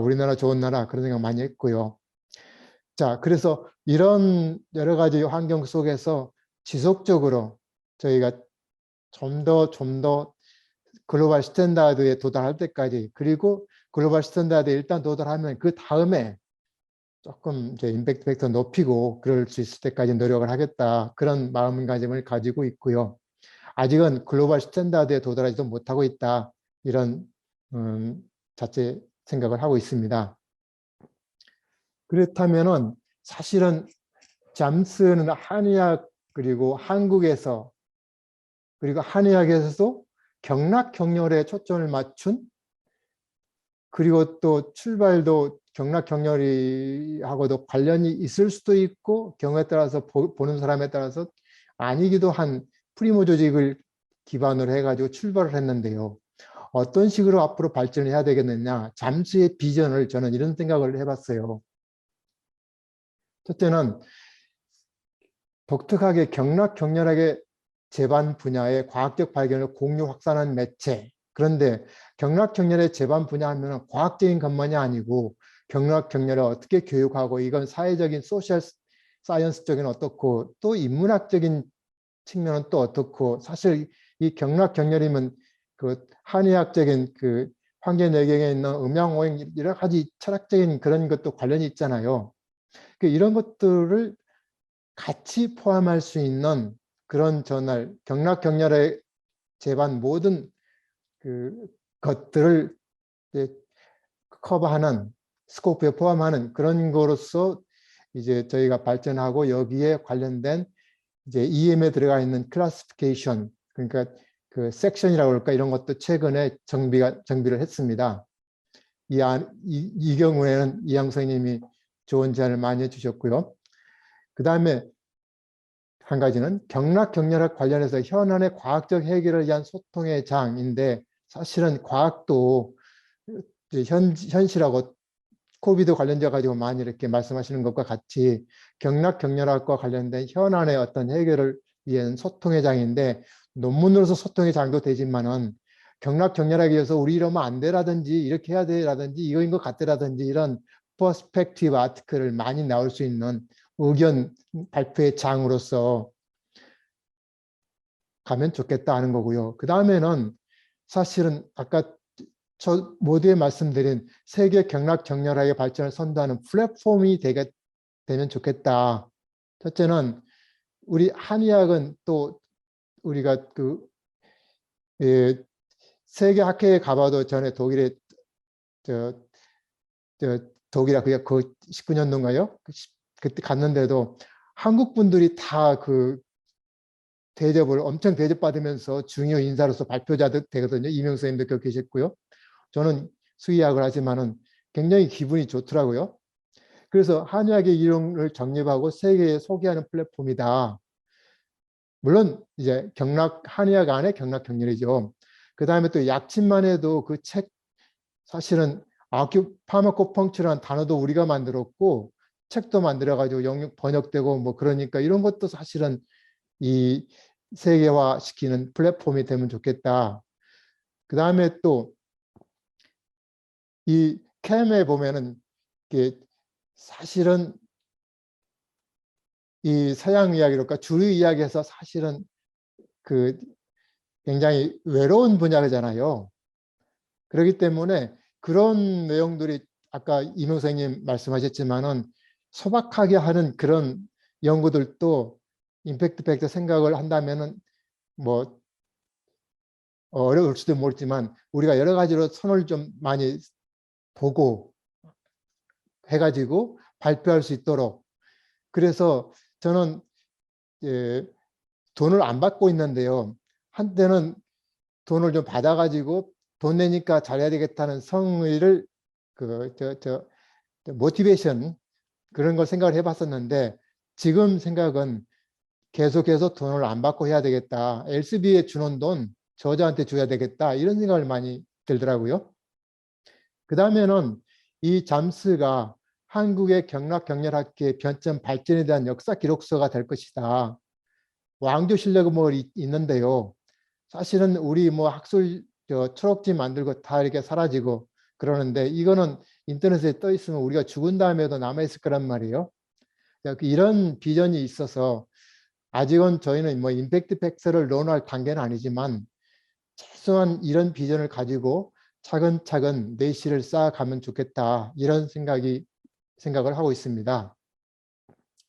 우리나라 좋은 나라 그런 생각 많이 했고요. 자, 그래서 이런 여러 가지 환경 속에서 지속적으로 저희가 좀 더 글로벌 스탠다드에 도달할 때까지 그리고 글로벌 스탠다드에 일단 도달하면 그 다음에 조금 이제 임팩트 팩터 높이고 그럴 수 있을 때까지 노력을 하겠다. 그런 마음가짐을 가지고 있고요. 아직은 글로벌 스탠다드에 도달하지도 못하고 있다. 이런 자체 생각을 하고 있습니다. 그렇다면은 사실은 잠스는 한의학 그리고 한국에서 그리고 한의학에서도 경락 경렬에 초점을 맞춘 그리고 또 출발도 경락 경렬이하고도 관련이 있을 수도 있고 경우에 따라서 보는 사람에 따라서 아니기도 한 프리모 조직을 기반으로 해가지고 출발을 했는데요. 어떤 식으로 앞으로 발전을 해야 되겠느냐 잠수의 비전을 저는 이런 생각을 해봤어요. 첫째는 독특하게 경락 격렬하게 제반 분야의 과학적 발견을 공유 확산한 매체. 그런데 경락 격렬의 제반 분야 하면 과학적인 것만이 아니고 경락 격렬을 어떻게 교육하고 이건 사회적인 소셜 사이언스적인 어떻고 또 인문학적인 측면은 또 어떻고 사실 이 경락 격렬이면 그 한의학적인 그 환경외경에 있는 음양오행 여러 가지 철학적인 그런 것도 관련이 있잖아요. 이런 것들을 같이 포함할 수 있는 그런 저널, 경락 경렬의 제반 모든 그 것들을 커버하는 스코프에 포함하는 그런 거로서 이제 저희가 발전하고 여기에 관련된 이제 EM에 들어가 있는 클래시피케이션 그러니까 그 섹션이라고 할까 이런 것도 최근에 정비를 했습니다. 이 경우에는 이양 선생님이 좋은 제안을 많이 해주셨고요. 그 다음에 한 가지는 경락 격렬학 관련해서 현안의 과학적 해결을 위한 소통의 장인데 사실은 과학도 현실하고 코비드 관련돼 가지고 많이 이렇게 말씀하시는 것과 같이 경락 격렬학과 관련된 현안의 어떤 해결을 위한 소통의 장인데 논문으로서 소통의 장도 되지만은 경락 격렬하기 위해서 우리 이러면 안 되라든지 이렇게 해야 되라든지 이거인 것 같더라든지 이런 퍼스펙티브 아티클을 많이 나올 수 있는 의견 발표의 장으로서 가면 좋겠다 하는 거고요. 그 다음에는 사실은 아까 저 모두에 말씀드린 세계 경락 격렬하게 발전을 선도하는 플랫폼이 되면 좋겠다. 첫째는 우리 한의학은 또 우리가 세계 학회에 가봐도 전에 독일에 독일아 그게 그 19년도인가요? 그때 갔는데도 한국 분들이 다 대접을 엄청 대접받으면서 중요 인사로서 발표자들 되거든요. 이명 선생님도 그 계셨고요. 저는 수의학을 하지만은 굉장히 기분이 좋더라고요. 그래서 한의학의 이론을 정립하고 세계에 소개하는 플랫폼이다. 물론 이제 한의학 안에 경락 격렬이죠. 그 다음에 또 약침만 해도 그 책 사실은 파마코펑츄라는 단어도 우리가 만들었고 책도 만들어가지고 영역 번역되고 뭐 그러니까 이런 것도 사실은 이 세계화 시키는 플랫폼이 되면 좋겠다. 그 다음에 또 이 캠에 보면은 이게 사실은 이 서양 이야기랄까 주류 이야기에서 사실은 굉장히 외로운 분야잖아요. 그렇기 때문에 그런 내용들이 아까 이명 선생님 말씀하셨지만은 소박하게 하는 그런 연구들도 임팩트 팩터 생각을 한다면은 뭐 어려울지도 모르지만 우리가 여러 가지로 손을 좀 많이 보고 해가지고 발표할 수 있도록 그래서 저는 돈을 안 받고 있는데요. 한때는 돈을 좀 받아가지고 돈 내니까 잘해야 되겠다는 성의를 모티베이션 그런 걸 생각을 해봤었는데 지금 생각은 계속해서 돈을 안 받고 해야 되겠다. 엘스비에 주는 돈 저자한테 줘야 되겠다. 이런 생각을 많이 들더라고요. 그 다음에는 이 잠스가 한국의 경락격렬학계의 변천 발전에 대한 역사 기록서가 될 것이다. 왕조실록 뭐 있는데요. 사실은 우리 뭐 학술 초록지 만들고 다 이렇게 사라지고 그러는데 이거는 인터넷에 떠 있으면 우리가 죽은 다음에도 남아있을 거란 말이에요. 이런 비전이 있어서 아직은 저희는 뭐 임팩트 팩터를 논할 단계는 아니지만 최소한 이런 비전을 가지고 차근차근 내실을 쌓아가면 좋겠다 이런 생각을 하고 있습니다.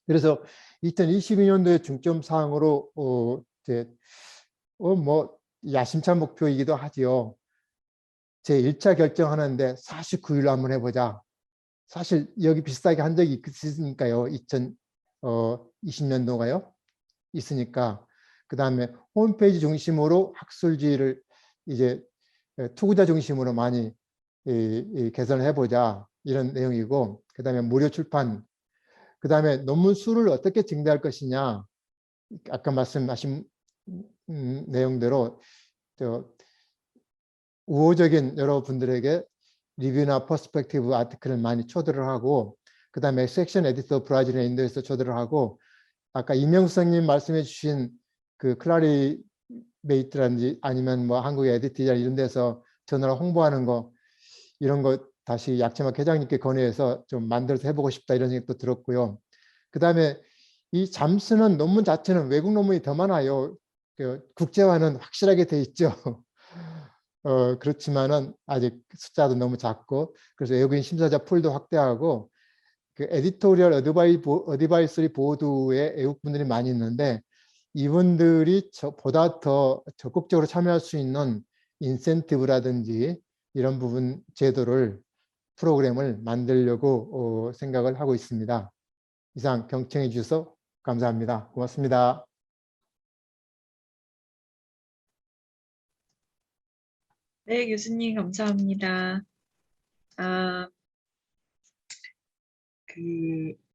그래서 2022년도의 중점 사항으로 뭐 야심찬 목표이기도 하지요. 제 1차 결정하는데 49일로 한번 해보자. 사실 여기 비슷하게 한 적이 있으니까요. 2020년도가요. 있으니까. 그 다음에 홈페이지 중심으로 학술지를 이제 투구자 중심으로 많이 개선을 해보자. 이런 내용이고 그 다음에 무료 출판 그 다음에 논문 수를 어떻게 증대할 것이냐 아까 말씀하신 내용대로 우호적인 여러분들에게 리뷰나 퍼스펙티브 아티클을 많이 초대를 하고 그 다음에 섹션 에디터 브라질이나 인도에서 초대를 하고 아까 이명수 선생님 말씀해 주신 그 클라리메이트라든지 아니면 뭐 한국의 에디티자 이런 데서 전화로 홍보하는 거 이런 거 다시 약체막 회장님께 건의해서 좀 만들어서 해보고 싶다 이런 생각도 들었고요. 그 다음에 이 잠스는 논문 자체는 외국 논문이 더 많아요. 국제화는 확실하게 돼 있죠. 그렇지만은 아직 숫자도 너무 작고 그래서 외국인 심사자 풀도 확대하고 그 에디토리얼 어드바이서리 보드에 외국 분들이 많이 있는데 이분들이 보다 더 적극적으로 참여할 수 있는 인센티브라든지 이런 부분 제도를 프로그램을 만들려고 생각을 하고 있습니다. 이상 경청해 주셔서 감사합니다. 고맙습니다. 네, 교수님 감사합니다.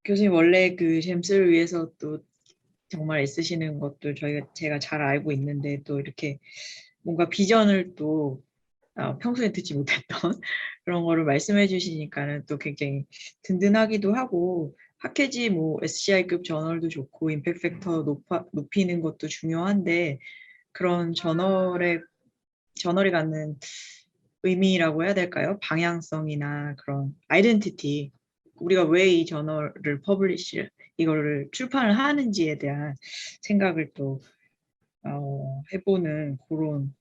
교수님 원래 그 잼스를 위해서 또 정말 애쓰시는 것도 제가 잘 알고 있는데 또 이렇게 뭔가 비전을 또 평소에 듣지 못했던 그런 거를 말씀해 주시니까는 또 굉장히 든든하기도 하고 학회지 뭐 SCI급 저널도 좋고 임팩트 팩터 높이는 것도 중요한데 그런 저널이 갖는 의미라고 해야 될까요? 방향성이나 그런 아이덴티티 우리가 왜 이 저널을 이거를 출판을 하는지에 대한 생각을 또 해보는 그런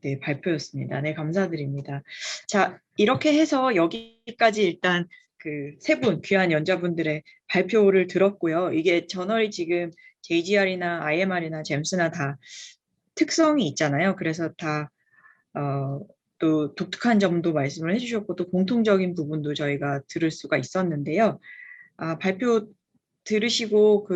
네, 발표였습니다. 네, 감사드립니다. 자, 이렇게 해서 여기까지 일단 그 세 분, 귀한 연자분들의 발표를 들었고요. 이게 저널이 지금 JGR이나 IMR이나 잼스나 다 특성이 있잖아요. 그래서 다, 또 독특한 점도 말씀을 해주셨고, 또 공통적인 부분도 저희가 들을 수가 있었는데요. 발표 들으시고,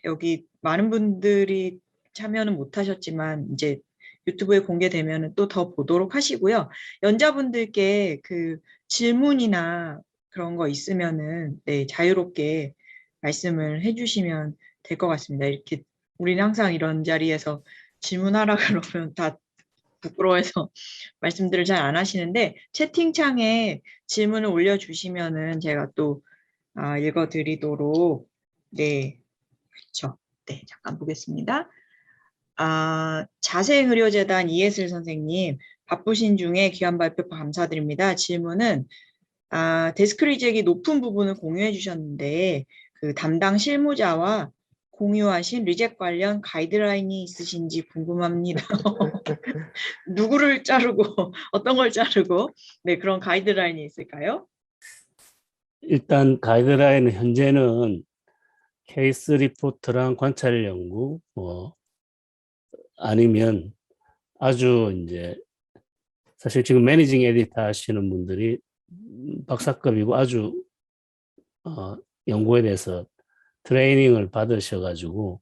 여기 많은 분들이 참여는 못하셨지만, 이제 유튜브에 공개되면 또 더 보도록 하시고요. 연자분들께 그 질문이나 그런 거 있으면은, 네, 자유롭게 말씀을 해주시면 될 것 같습니다. 이렇게, 우리는 항상 이런 자리에서 질문하라 그러면 다 부끄러워해서 말씀들을 잘 안 하시는데, 채팅창에 질문을 올려주시면은 제가 또 읽어드리도록, 네, 그렇죠. 네, 잠깐 보겠습니다. 자생의료재단 이예슬 선생님, 바쁘신 중에 귀한 발표 감사드립니다. 질문은, 데스크 리젝이 높은 부분을 공유해 주셨는데, 그 담당 실무자와 공유하신 리젝 관련 가이드라인이 있으신지 궁금합니다. 누구를 자르고, 어떤 걸 자르고, 네, 그런 가이드라인이 있을까요? 일단 가이드라인은 현재는 케이스 리포트랑 관찰 연구, 뭐 아니면 아주 이제 사실 지금 매니징 에디터 하시는 분들이 박사급이고 아주 연구에 대해서 트레이닝을 받으셔가지고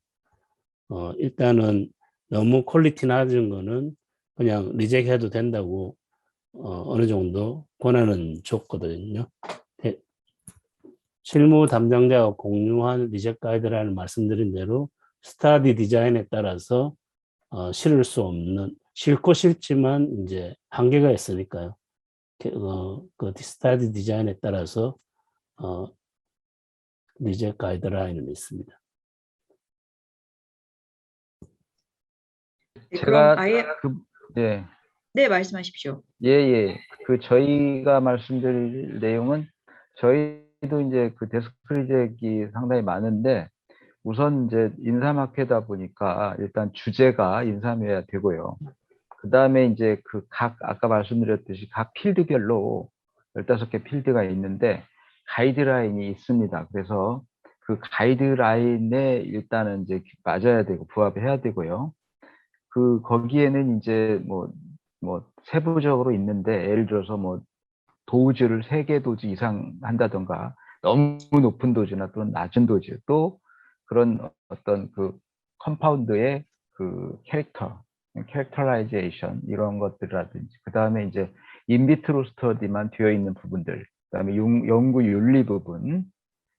일단은 너무 퀄리티 낮은 거는 그냥 리젝해도 된다고 어느 정도 권한은 줬거든요. 실무 담당자가 공유한 리젝 가이드라인을 말씀드린 대로 스타디 디자인에 따라서 실을 수 없는, 싫고 싫지만 이제 한계가 있으니까요. 그 스타디 디자인에 따라서 리젝 가이드라인은 있습니다. 네, 제가 그럼 아예, 예, 네, 말씀하십시오. 예. 저희가 말씀드릴 내용은 저희도 이제 그 데스크 리젝이 상당히 많은데 우선 이제 인사마케다 보니까 일단 주제가 인사여야 되고요. 그 다음에 이제 아까 말씀드렸듯이 각 필드별로 15개 필드가 있는데 가이드라인이 있습니다. 그래서 그 가이드라인에 일단은 이제 맞아야 되고 부합해야 되고요. 거기에는 이제 뭐 세부적으로 있는데 예를 들어서 뭐 도즈를 3개 도즈 이상 한다던가 너무 높은 도즈나 또는 낮은 도즈 또 그런 어떤 컴파운드의 캐릭터라이제이션 이런 것들이라든지 그 다음에 이제 인비트로 스터디만 되어 있는 부분들 그 다음에 연구 윤리 부분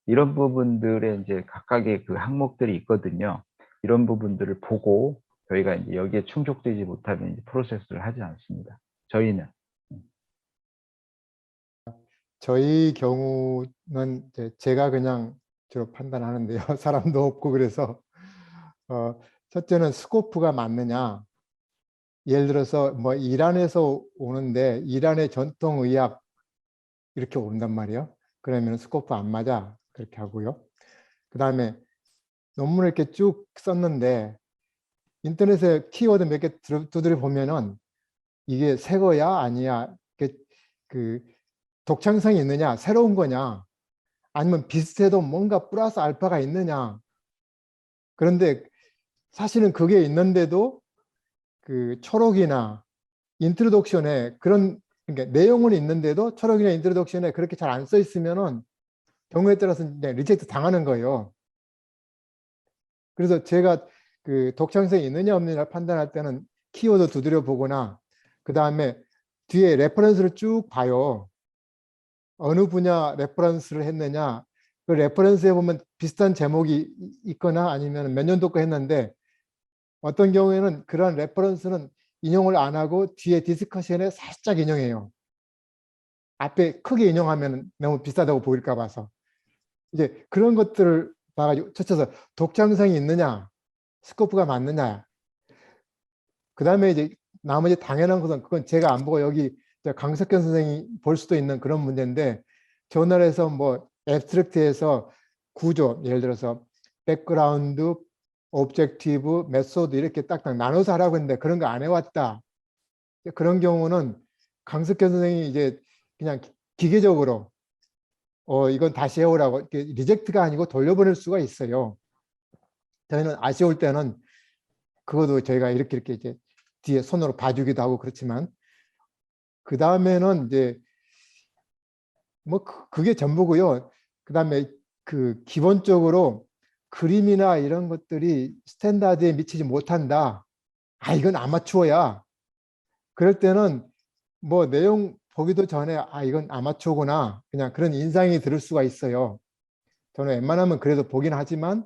이런 부분들에 이제 각각의 항목들이 있거든요. 이런 부분들을 보고 저희가 이제 여기에 충족되지 못하면 이제 프로세스를 하지 않습니다. 저희는. 저희 경우는 이제 제가 그냥 주로 판단하는데요. 사람도 없고 그래서 첫째는 스코프가 맞느냐. 예를 들어서 뭐 이란에서 오는데 이란의 전통의학 이렇게 온단 말이에요. 그러면 스코프 안 맞아. 그렇게 하고요. 그 다음에 논문을 이렇게 쭉 썼는데 인터넷에 키워드 몇 개 두드려 보면은 이게 새 거야 아니야 독창성이 있느냐 새로운 거냐 아니면 비슷해도 뭔가 플러스 알파가 있느냐. 그런데 사실은 그게 있는데도 초록이나 인트로덕션에 그러니까 내용은 있는데도 초록이나 인트로덕션에 그렇게 잘 안 써 있으면은 경우에 따라서 이제 리젝트 당하는 거예요. 그래서 제가 독창성이 있느냐 없느냐를 판단할 때는 키워드 두드려 보거나 그 다음에 뒤에 레퍼런스를 쭉 봐요. 어느 분야 레퍼런스를 했느냐. 그 레퍼런스에 보면 비슷한 제목이 있거나 아니면 몇 년도 거 했는데 어떤 경우에는 그런 레퍼런스는 인용을 안 하고 뒤에 디스커션에 살짝 인용해요. 앞에 크게 인용하면 너무 비슷하다고 보일까 봐서. 이제 그런 것들을 봐가지고 쳐쳐서 독창성이 있느냐, 스코프가 맞느냐. 그 다음에 이제 나머지 당연한 것은 그건 제가 안 보고 여기 강석현 선생이 볼 수도 있는 그런 문제인데 저널에서 뭐 앱스트랙트에서 구조, 예를 들어서 백그라운드, 오브젝티브, 메소드 이렇게 딱딱 나눠서 하라고 했는데 그런 거 안 해왔다. 그런 경우는 강석현 선생님이 이제 그냥 기계적으로 이건 다시 해오라고 리젝트가 아니고 돌려보낼 수가 있어요. 저희는 아쉬울 때는 그것도 저희가 이렇게 이제 뒤에 손으로 봐주기도 하고 그렇지만 그 다음에는 이제 뭐 그게 전부고요. 그 다음에 그 기본적으로 그림이나 이런 것들이 스탠다드에 미치지 못한다. 아, 이건 아마추어야. 그럴 때는 뭐 내용 보기도 전에 아, 이건 아마추어구나. 그냥 그런 인상이 들 수가 있어요. 저는 웬만하면 그래도 보긴 하지만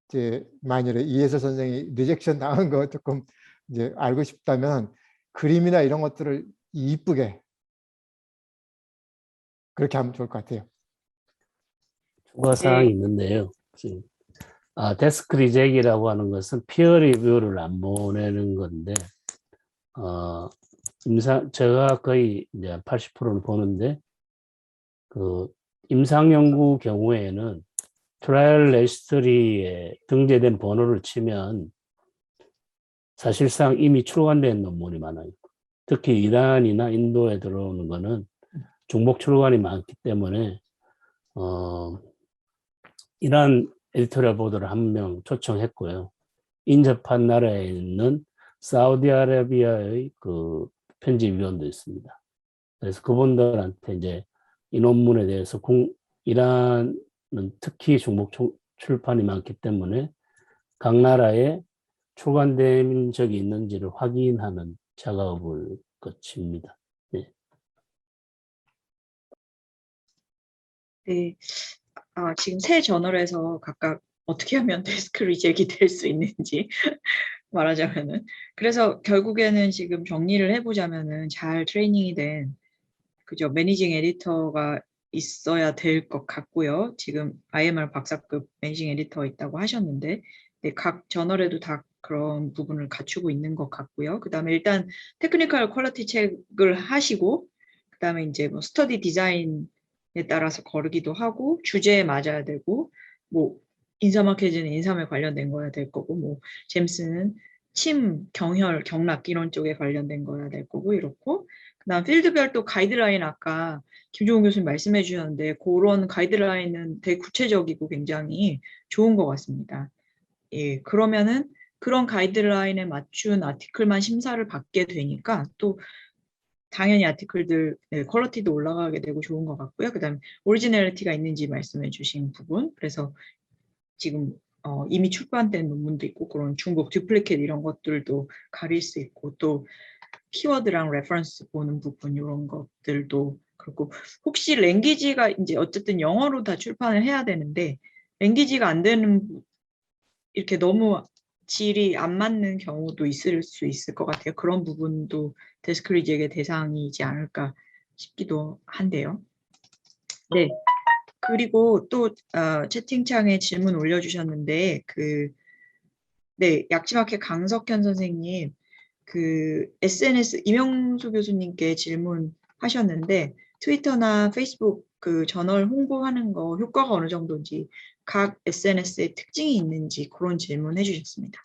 이제 만일에 이해서 선생이 리젝션 당한 거 조금 이제 알고 싶다면 그림이나 이런 것들을 이쁘게 그렇게 하면 좋을 것 같아요. 추가 사항이 있는데요. 지금 데스크 리젝이라고 하는 것은 피어 리뷰를 안 보내는 건데 제가 거의 이제 80%를 보는데 그 임상 연구 경우에는 트라이얼 레지스트리에 등재된 번호를 치면 사실상 이미 출간된 논문이 많아요. 특히 이란이나 인도에 들어오는 거는 중복 출간이 많기 때문에 이란 에디토리얼 보드를 한 명 초청했고요. 인접한 나라에 있는 사우디아라비아의 그 편집위원도 있습니다. 그래서 그분들한테 이제 이 논문에 대해서 이란은 특히 중복 출판이 많기 때문에 각 나라에 출간된 적이 있는지를 확인하는 작업을 거칩니다. 네. 네. 지금 세 저널에서 각각 어떻게 하면 데스크 리젝이 될 수 있는지 말하자면은. 그래서 결국에는 지금 정리를 해보자면은 잘 트레이닝이 된 그죠 매니징 에디터가 있어야 될 것 같고요. 지금 IMR 박사급 매니징 에디터 있다고 하셨는데 네, 각 저널에도 다 그런 부분을 갖추고 있는 것 같고요. 그 다음에 일단 테크니컬 퀄리티 체크를 하시고 그 다음에 이제 뭐 스터디 디자인에 따라서 거르기도 하고 주제에 맞아야 되고 뭐 인사 마케팅은 인사에 관련된 거야 될 거고 뭐 제임스는 침, 경혈, 경락 이런 쪽에 관련된 거야 될 거고 이렇고 그다음 필드별 또 가이드라인 아까 김종훈 교수님 말씀해 주셨는데 그런 가이드라인은 되게 구체적이고 굉장히 좋은 것 같습니다. 예, 그러면은 그런 가이드라인에 맞춘 아티클만 심사를 받게 되니까 또 당연히 아티클들 퀄리티도 올라가게 되고 좋은 것 같고요. 그다음에 오리지널리티가 있는지 말씀해 주신 부분 그래서 지금 이미 출판된 논문도 있고 그런 중복 듀플리케이트 이런 것들도 가릴 수 있고 또 키워드랑 레퍼런스 보는 부분 이런 것들도 그렇고 혹시 랭귀지가 이제 어쨌든 영어로 다 출판을 해야 되는데 랭귀지가 안 되는 이렇게 너무 질이 안 맞는 경우도 있을 수 있을 것 같아요. 그런 부분도 데스크 리젝의 대상이지 않을까 싶기도 한데요. 네. 그리고 또 채팅창에 질문 올려주셨는데 네, 약지마켓 강석현 선생님 그 SNS 이명수 교수님께 질문하셨는데 트위터나 페이스북 그 저널 홍보하는 거 효과가 어느 정도인지 각 SNS의 특징이 있는지 그런 질문 해주셨습니다.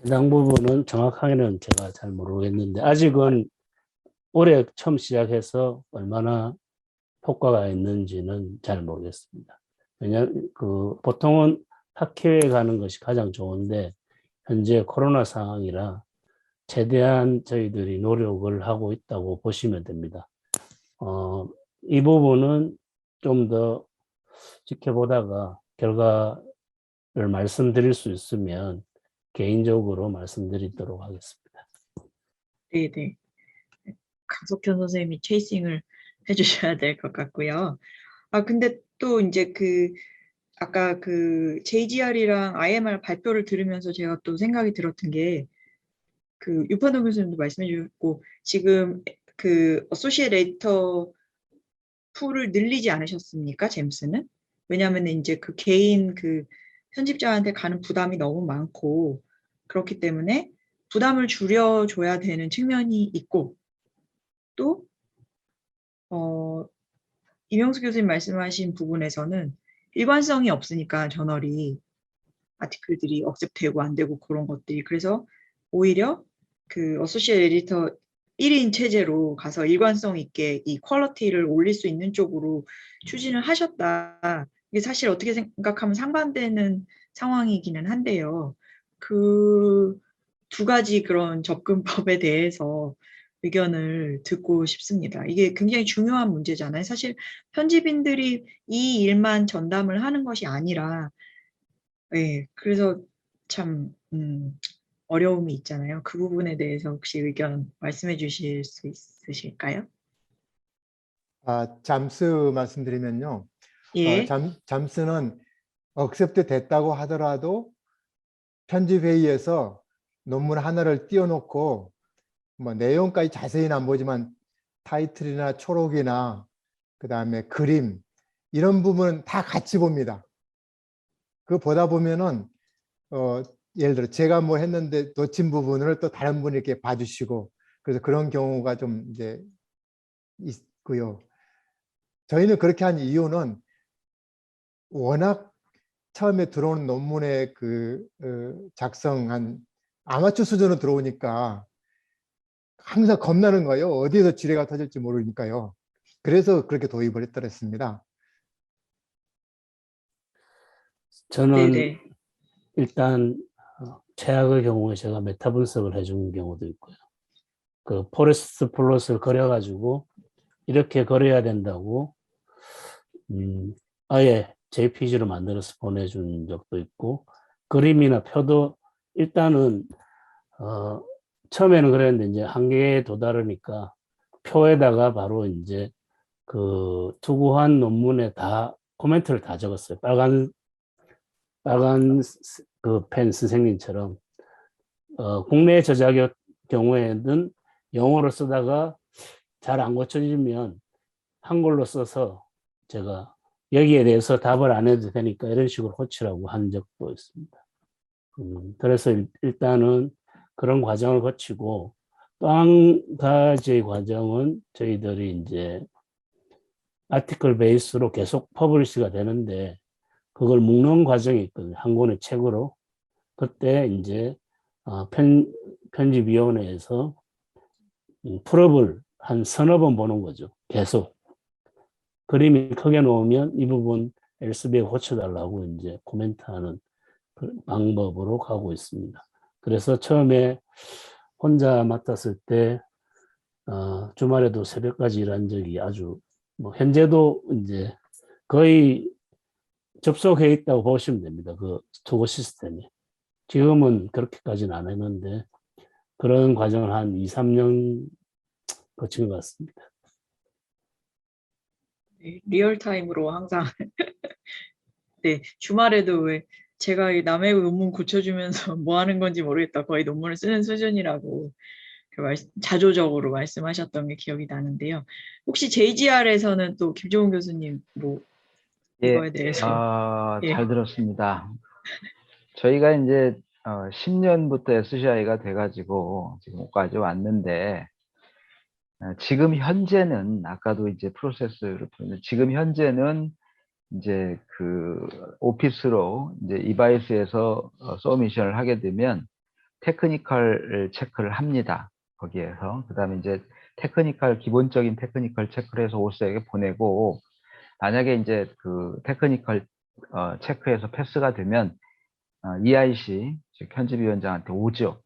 해당 부분은 정확하게는 제가 잘 모르겠는데 아직은 올해 처음 시작해서 얼마나 효과가 있는지는 잘 모르겠습니다. 왜냐하면 보통은 학회에 가는 것이 가장 좋은데 현재 코로나 상황이라 최대한 저희들이 노력을 하고 있다고 보시면 됩니다. 이 부분은 좀 더 지켜보다가 결과를 말씀드릴 수 있으면 개인적으로 말씀드리도록 하겠습니다. 네네. 강석현 선생님이 체이싱을 해주셔야 될 것 같고요. 근데 또 이제 아까 JGR이랑 IMR 발표를 들으면서 제가 또 생각이 들었던 게 유판동 교수님도 말씀해 주셨고 지금 어소시에이트 에디터 풀을 늘리지 않으셨습니까? 제임스는? 왜냐하면 이제 개인 편집자한테 가는 부담이 너무 많고 그렇기 때문에 부담을 줄여줘야 되는 측면이 있고 또 이명수 교수님 말씀하신 부분에서는 일관성이 없으니까 저널이 아티클들이 억셉되고 안 되고 그런 것들이 그래서 오히려 그 어소시에이트 에디터 1인 체제로 가서 일관성 있게 이 퀄리티를 올릴 수 있는 쪽으로 추진을 하셨다. 이게 사실 어떻게 생각하면 상반되는 상황이기는 한데요. 그 두 가지 그런 접근법에 대해서 의견을 듣고 싶습니다. 이게 굉장히 중요한 문제잖아요. 사실 편집인들이 이 일만 전담을 하는 것이 아니라, 네, 그래서 참 어려움이 있잖아요. 그 부분에 대해서 혹시 의견 말씀해 주실 수 있으실까요? 잠스 말씀드리면요. 예, 잠스는 억셉트 됐다고 하더라도 편집회의에서 논문 하나를 띄워놓고 뭐 내용까지 자세히는 안 보지만 타이틀이나 초록이나 그다음에 그림 이런 부분은 다 같이 봅니다. 그거 보다 보면은 예를 들어 제가 뭐 했는데 놓친 부분을 또 다른 분이 이렇게 봐주시고 그래서 그런 경우가 좀 이제 있고요. 저희는 그렇게 한 이유는 워낙 처음에 들어오는 논문의 그 작성한 아마추어 수준으로 들어오니까 항상 겁나는 거예요. 어디에서 지뢰가 터질지 모르니까요. 그래서 그렇게 도입을 했더랬습니다. 저는 네네. 일단 최악의 경우에 제가 메타 분석을 해주는 경우도 있고요. 그 포레스트 플롯을 그려가지고 이렇게 그려야 된다고 아예 JPG로 만들어서 보내준 적도 있고, 그림이나 표도 일단은 처음에는 그랬는데 이제 한계에 도달하니까 표에다가 바로 이제 그 투구한 논문에 다 코멘트를 다 적었어요. 빨간 그 펜 선생님처럼 국내 저작의 경우에는 영어로 쓰다가 잘 안 고쳐지면 한글로 써서 제가 여기에 대해서 답을 안 해도 되니까 이런 식으로 고치라고 한 적도 있습니다. 그래서 일단은 그런 과정을 거치고, 또 한 가지의 과정은 저희들이 이제 아티클 베이스로 계속 퍼블리시가 되는데 그걸 묶는 과정이 있거든요. 한 권의 책으로. 그때 이제 편집위원회에서 풀업을 한 서너 번 보는 거죠. 계속. 그림이 크게 나오면 이 부분 엘스비에 고쳐달라고 이제 코멘트하는 방법으로 가고 있습니다. 그래서 처음에 혼자 맡았을 때 주말에도 새벽까지 일한 적이 아주 뭐 현재도 이제 거의 접속해 있다고 보시면 됩니다. 그 투고 시스템에. 지금은 그렇게까지는 안 했는데 그런 과정을 한 2, 3년 거친 것 같습니다. 네, 리얼타임으로 항상 네, 주말에도 왜 제가 이 남의 논문 고쳐주면서 뭐 하는 건지 모르겠다. 거의 논문을 쓰는 수준이라고 자조적으로 말씀하셨던 게 기억이 나는데요. 혹시 JGR에서는 또 김종훈 교수님 뭐 예, 이거에 대해서 예, 잘 들었습니다. 저희가 이제 10년부터 SCI가 돼가지고 지금까지 왔는데, 지금 현재는 아까도 이제 프로세스를 보는데, 지금 현재는 이제 그 오피스로 이제 이바이스에서 서미션을 하게 되면 테크니컬 체크를 합니다. 거기에서 그다음에 이제 기본적인 테크니컬 체크를 해서 오스에게 보내고, 만약에 이제 그 테크니컬 체크에서 패스가 되면 EIC 즉 편집위원장한테 오죠.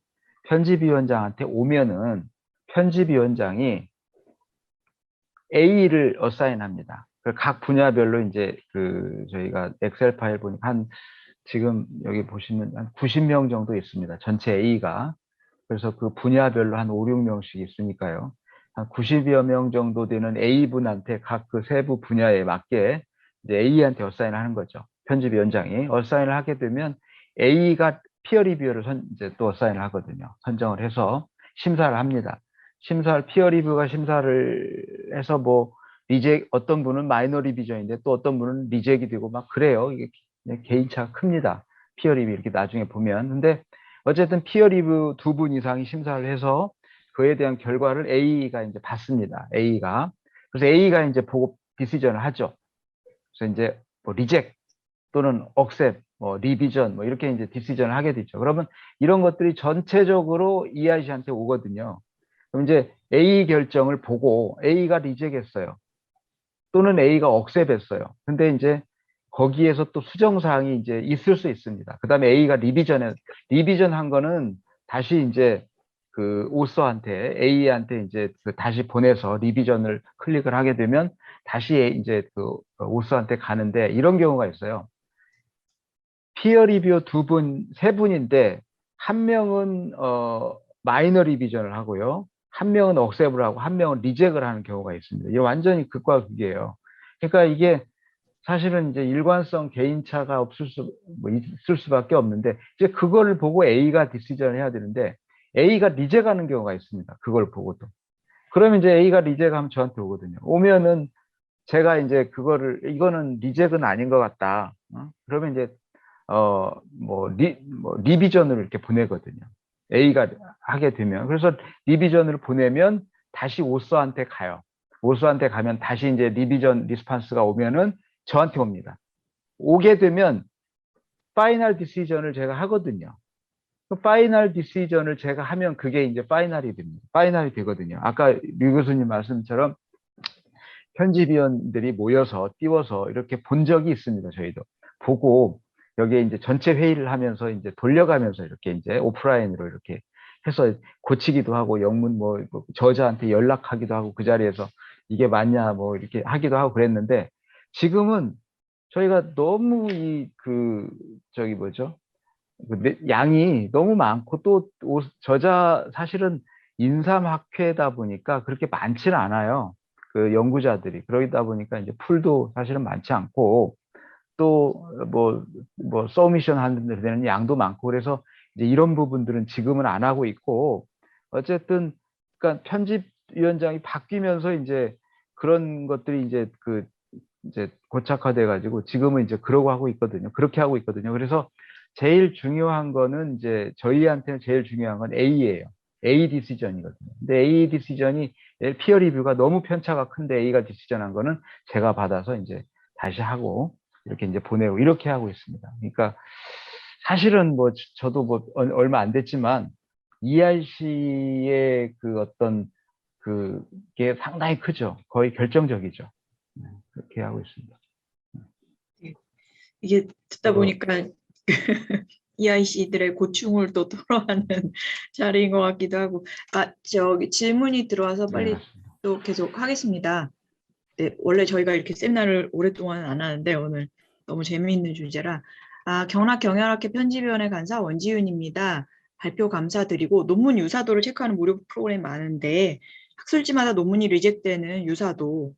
편집위원장한테 오면은 편집위원장이 A를 어사인합니다. 각 분야별로 이제 그 저희가 엑셀 파일 보니까 지금 여기 보시면 한 90명 정도 있습니다. 전체 A가. 그래서 그 분야별로 한 5, 6명씩 있으니까요. 한 90여 명 정도 되는 A분한테 각 그 세부 분야에 맞게 이제 A한테 어사인을 하는 거죠. 편집위원장이 어사인을 하게 되면 A가 피어 리뷰를 이제 또 어사인을 하거든요. 선정을 해서 심사를 합니다. 피어 리뷰가 심사를 해서 뭐 어떤 분은 마이너 리비전인데 또 어떤 분은 리젝이 되고 막 그래요. 이게 개인차가 큽니다. 피어 리뷰 이렇게 나중에 보면. 근데 어쨌든 피어 리뷰 2분 이상이 심사를 해서 그에 대한 결과를 A가 이제 받습니다. A가. 그래서 A가 이제 보고 디시전을 하죠. 그래서 이제 뭐 리젝 또는 억셉 뭐 리비전, 뭐 이렇게 이제 디시전을 하게 되죠. 그러면 이런 것들이 전체적으로 EIC한테 오거든요. 그럼 이제 A 결정을 보고 A가 리젝했어요. 또는 A가 억셉했어요. 근데 이제 거기에서 또 수정사항이 이제 있을 수 있습니다. 그 다음에 A가 리비전 한 거는 다시 이제 그 오서한테, A한테 이제 그 다시 보내서 리비전을 클릭을 하게 되면 다시 이제 그 오서한테 가는데 이런 경우가 있어요. 피어 리뷰어 세 분인데 한 명은 마이너 리비전을 하고요. 한 명은 억셉을 하고 한 명은 리젝을 하는 경우가 있습니다. 이게 완전히 극과 극이에요. 그러니까 이게 사실은 이제 일관성 개인차가 뭐 있을 수밖에 없는데 이제 그거를 보고 A가 디시전을 해야 되는데 A가 리젝하는 경우가 있습니다. 그걸 보고도. 그러면 이제 A가 리젝하면 저한테 오거든요. 오면은 제가 이제 이거는 리젝은 아닌 것 같다. 그러면 이제 리비전으로 이렇게 보내거든요. A가 하게 되면. 그래서 리비전으로 보내면 다시 오서한테 가요. 오서한테 가면 다시 이제 리비전 리스판스가 오면은 저한테 옵니다. 오게 되면 파이널 디시전을 제가 하거든요. 그 파이널 디시전을 제가 하면 그게 이제 파이널이 됩니다. 파이널이 되거든요. 아까 류 교수님 말씀처럼 편집위원들이 모여서 띄워서 이렇게 본 적이 있습니다. 저희도 보고 여기에 이제 전체 회의를 하면서 이제 돌려가면서 이렇게 이제 오프라인으로 이렇게 해서 고치기도 하고 영문 뭐 저자한테 연락하기도 하고 그 자리에서 이게 맞냐 뭐 이렇게 하기도 하고 그랬는데 지금은 저희가 너무 양이 너무 많고 또 저자 사실은 인사학회다 보니까 그렇게 많지는 않아요. 그 연구자들이 그러다 보니까 이제 풀도 사실은 많지 않고 또 서미션 하는 데는 양도 많고 그래서 이제 이런 부분들은 지금은 안 하고 있고 어쨌든 그러니까 편집위원장이 바뀌면서 이제 그런 것들이 이제 고착화돼 가지고 지금은 이제 그러고 하고 있거든요. 그렇게 하고 있거든요. 그래서 제일 중요한 거는 이제 저희한테는 제일 중요한 건 A예요. A 디시전이거든요. 근데 A 디시전이 피어 리뷰가 너무 편차가 큰데 A가 디시전한 거는 제가 받아서 이제 다시 하고 이렇게 이제 보내고 이렇게 하고 있습니다. 그러니까 사실은 뭐 저도 뭐 얼마 안 됐지만 ERC의 그 어떤 그게 상당히 크죠. 거의 결정적이죠. 그렇게 하고 있습니다. 이게 듣다 보니까 EIC들의 고충을 또 토로하는 자리인 것 같기도 하고, 저기 질문이 들어와서 빨리 맞습니다. 또 계속 하겠습니다. 네, 원래 저희가 이렇게 세미나를 오랫동안 안 하는데 오늘 너무 재미있는 주제라. 경락경영학회 편집위원회 간사 원지윤입니다. 발표 감사드리고 논문 유사도를 체크하는 무료 프로그램 많은데 학술지마다 논문이 리젝되는 유사도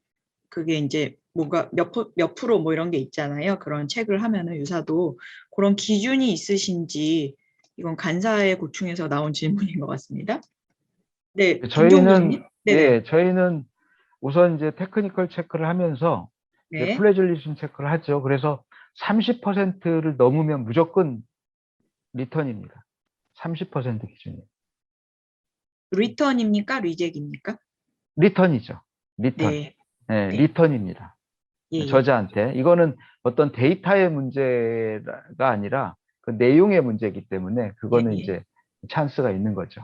그게 이제 뭔가 몇 프로 뭐 이런 게 있잖아요. 그런 책을 하면은 유사도 그런 기준이 있으신지 이건 간사의 고충에서 나온 질문인 것 같습니다. 네, 김종 교수님. 네네. 저희는 우선 이제 테크니컬 체크를 하면서 이제 네. 플래줄리즘 체크를 하죠. 그래서 30%를 넘으면 무조건 리턴입니다. 30% 기준이에요. 리턴입니까? 리젝입니까? 리턴이죠. 리턴. 네. 네, 네. 리턴입니다. 예. 저자한테. 이거는 어떤 데이터의 문제가 아니라 그 내용의 문제이기 때문에 그거는 예. 이제 찬스가 있는 거죠.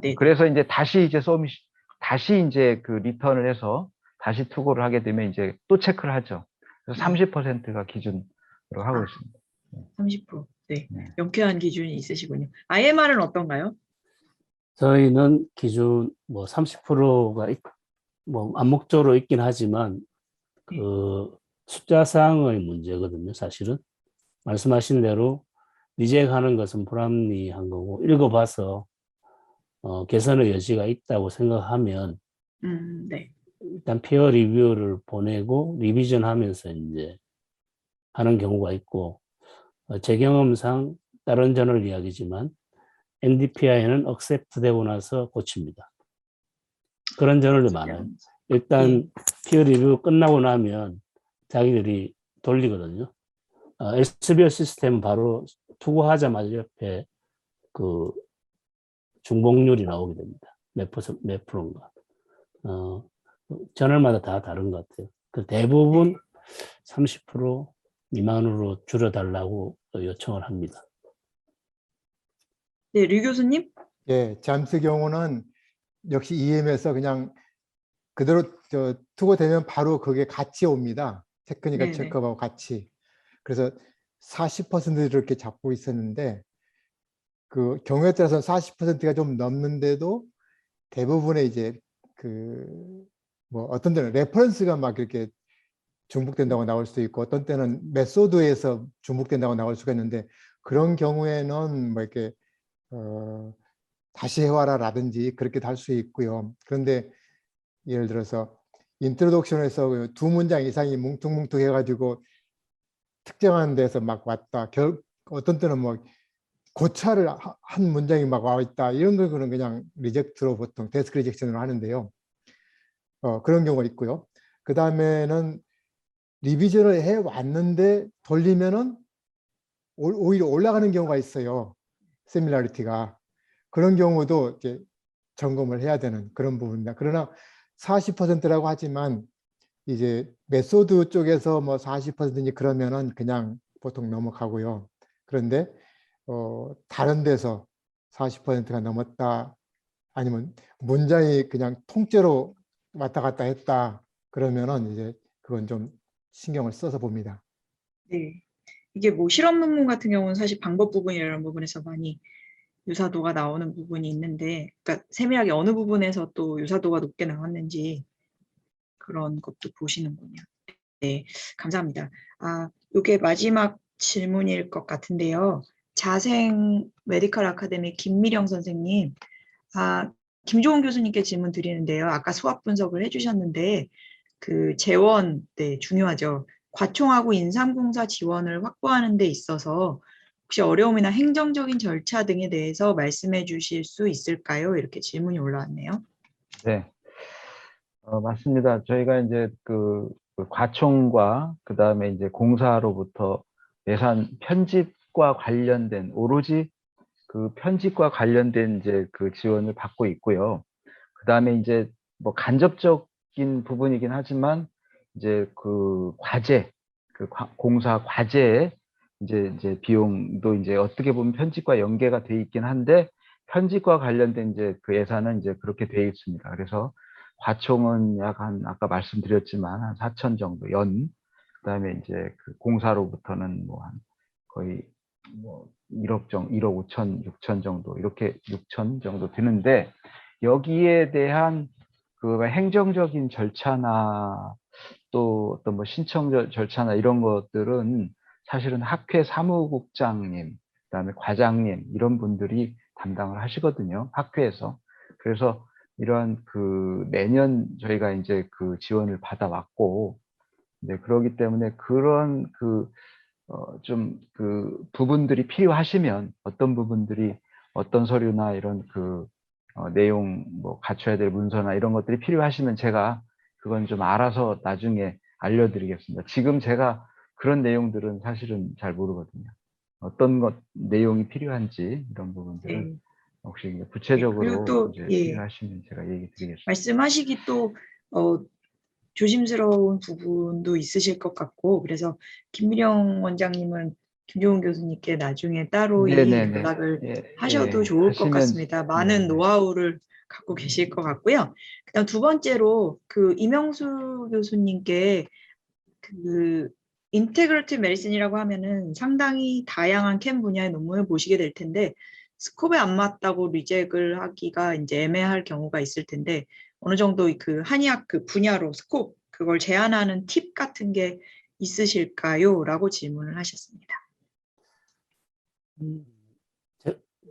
네. 그래서 이제 다시 이제 그 리턴을 해서 다시 투고를 하게 되면 이제 또 체크를 하죠. 그래서 30%가 기준으로 하고 있습니다. 30%. 네. 네. 명쾌한 기준이 있으시군요. IMR은 어떤가요? 저희는 기준 뭐 30%가 뭐 암묵적으로 있긴 하지만 그 숫자상의 문제거든요. 사실은 말씀하신 대로 리젝하는 것은 불합리한 거고 읽어봐서 개선의 여지가 있다고 생각하면 네. 일단 피어 리뷰를 보내고 리비전 하면서 이제 하는 경우가 있고 제 경험상 다른 저널 이야기지만 NDPI는 accept 되고 나서 고칩니다. 그런 저널도 많아요. 일단 피어 리뷰 끝나고 나면 자기들이 돌리거든요. 엘스비어 시스템 바로 투고하자마자 옆에 그 중복률이 나오게 됩니다. 몇 프로인가. 저널마다 다 다른 것 같아요. 그 대부분 30% 미만으로 줄여달라고 요청을 합니다. 네, 류 교수님? 예, 잠스 경우는 역시 EM에서 그냥 그대로 투고되면 바로 그게 같이 옵니다. 테크니컬 네네. 체크업하고 같이. 그래서 40%를 이렇게 잡고 있었는데 그 경우에 따라서 40%가 좀 넘는데도 대부분의 이제 그 뭐 어떤 데는 레퍼런스가 막 이렇게 중복된다고 나올 수도 있고 어떤 때는 메소드에서 중복된다고 나올 수가 있는데 그런 경우에는 뭐 이렇게 다시 해와라라든지 그렇게도 할 수 있고요. 그런데 예를 들어서 인트로덕션에서 두 문장 이상이 뭉퉁뭉퉁 해가지고 특정한 데서 막 왔다. 어떤 때는 뭐 고차를 한 문장이 막 와 있다. 이런 거는 그냥 리젝트로 보통 데스크 리젝션으로 하는데요. 그런 경우가 있고요. 그 다음에는 리비전을 해 왔는데 돌리면은 오히려 올라가는 경우가 있어요. 시밀라리티가. 그런 경우도 이제 점검을 해야 되는 그런 부분입니다. 그러나 40%라고 하지만 이제 메소드 쪽에서 뭐 40%인지 그러면은 그냥 보통 넘어가고요. 그런데 다른 데서 40%가 넘었다 아니면 문장이 그냥 통째로 왔다 갔다 했다 그러면은 이제 그건 좀 신경을 써서 봅니다. 네. 이게 뭐 실험 논문 같은 경우는 사실 방법 부분이라는 부분에서 많이 유사도가 나오는 부분이 있는데, 그러니까 세밀하게 어느 부분에서 또 유사도가 높게 나왔는지 그런 것도 보시는군요. 네, 감사합니다. 이게 마지막 질문일 것 같은데요. 자생 메디컬 아카데미 김미령 선생님, 김종훈 교수님께 질문 드리는데요. 아까 수학 분석을 해주셨는데, 그 재원, 네, 중요하죠. 과총하고 인삼공사 지원을 확보하는 데 있어서 혹시 어려움이나 행정적인 절차 등에 대해서 말씀해 주실 수 있을까요? 이렇게 질문이 올라왔네요. 네, 맞습니다. 저희가 이제 그 과총과 그 다음에 이제 공사로부터 예산 편집과 관련된 오로지 그 편집과 관련된 이제 그 지원을 받고 있고요. 그 다음에 이제 뭐 간접적인 부분이긴 하지만 이제 그 과제, 공사 과제에 이제 비용도 이제 어떻게 보면 편집과 연계가 돼 있긴 한데 편집과 관련된 이제 그 예산은 이제 그렇게 돼 있습니다. 그래서 과총은 약 한 아까 말씀드렸지만 한 4천 정도 연, 그다음에 이제 그 공사로부터는 뭐 한 거의 뭐 1억 5천, 6천 정도 이렇게 6천 정도 드는데 여기에 대한 그 행정적인 절차나 또 어떤 뭐 신청 절차나 이런 것들은 사실은 학회 사무국장님, 그다음에 과장님 이런 분들이 담당을 하시거든요. 학회에서. 그래서 이런 그 매년 저희가 이제 그 지원을 받아왔고, 이제 그러기 때문에 그런 좀 그 부분들이 필요하시면 어떤 부분들이 어떤 서류나 이런 내용 뭐 갖춰야 될 문서나 이런 것들이 필요하시면 제가 그건 좀 알아서 나중에 알려드리겠습니다. 지금 제가 그런 내용들은 사실은 잘 모르거든요. 어떤 내용이 필요한지 이런 부분들은 네. 혹시 그리고 구체적으로 또, 이제 예, 필요하시면 제가 얘기 드리겠습니다. 말씀하시기 또, 조심스러운 부분도 있으실 것 같고, 그래서 김미령 원장님은 김종훈 교수님께 나중에 따로 이 네네네. 연락을 예, 하셔도 예, 좋을 것 하시면 같습니다. 많은 네네. 노하우를 갖고 계실 것 같고요. 그다음 두 번째로 그 이명수 교수님께 그 인테그레이티브 메디슨이라고 하면은 상당히 다양한 캠 분야의 논문을 보시게 될 텐데 스콥에 안 맞다고 리젝을 하기가 이제 애매할 경우가 있을 텐데 어느 정도 그 한의학 그 분야로 스콥 그걸 제한하는 팁 같은 게 있으실까요? 라고 질문을 하셨습니다.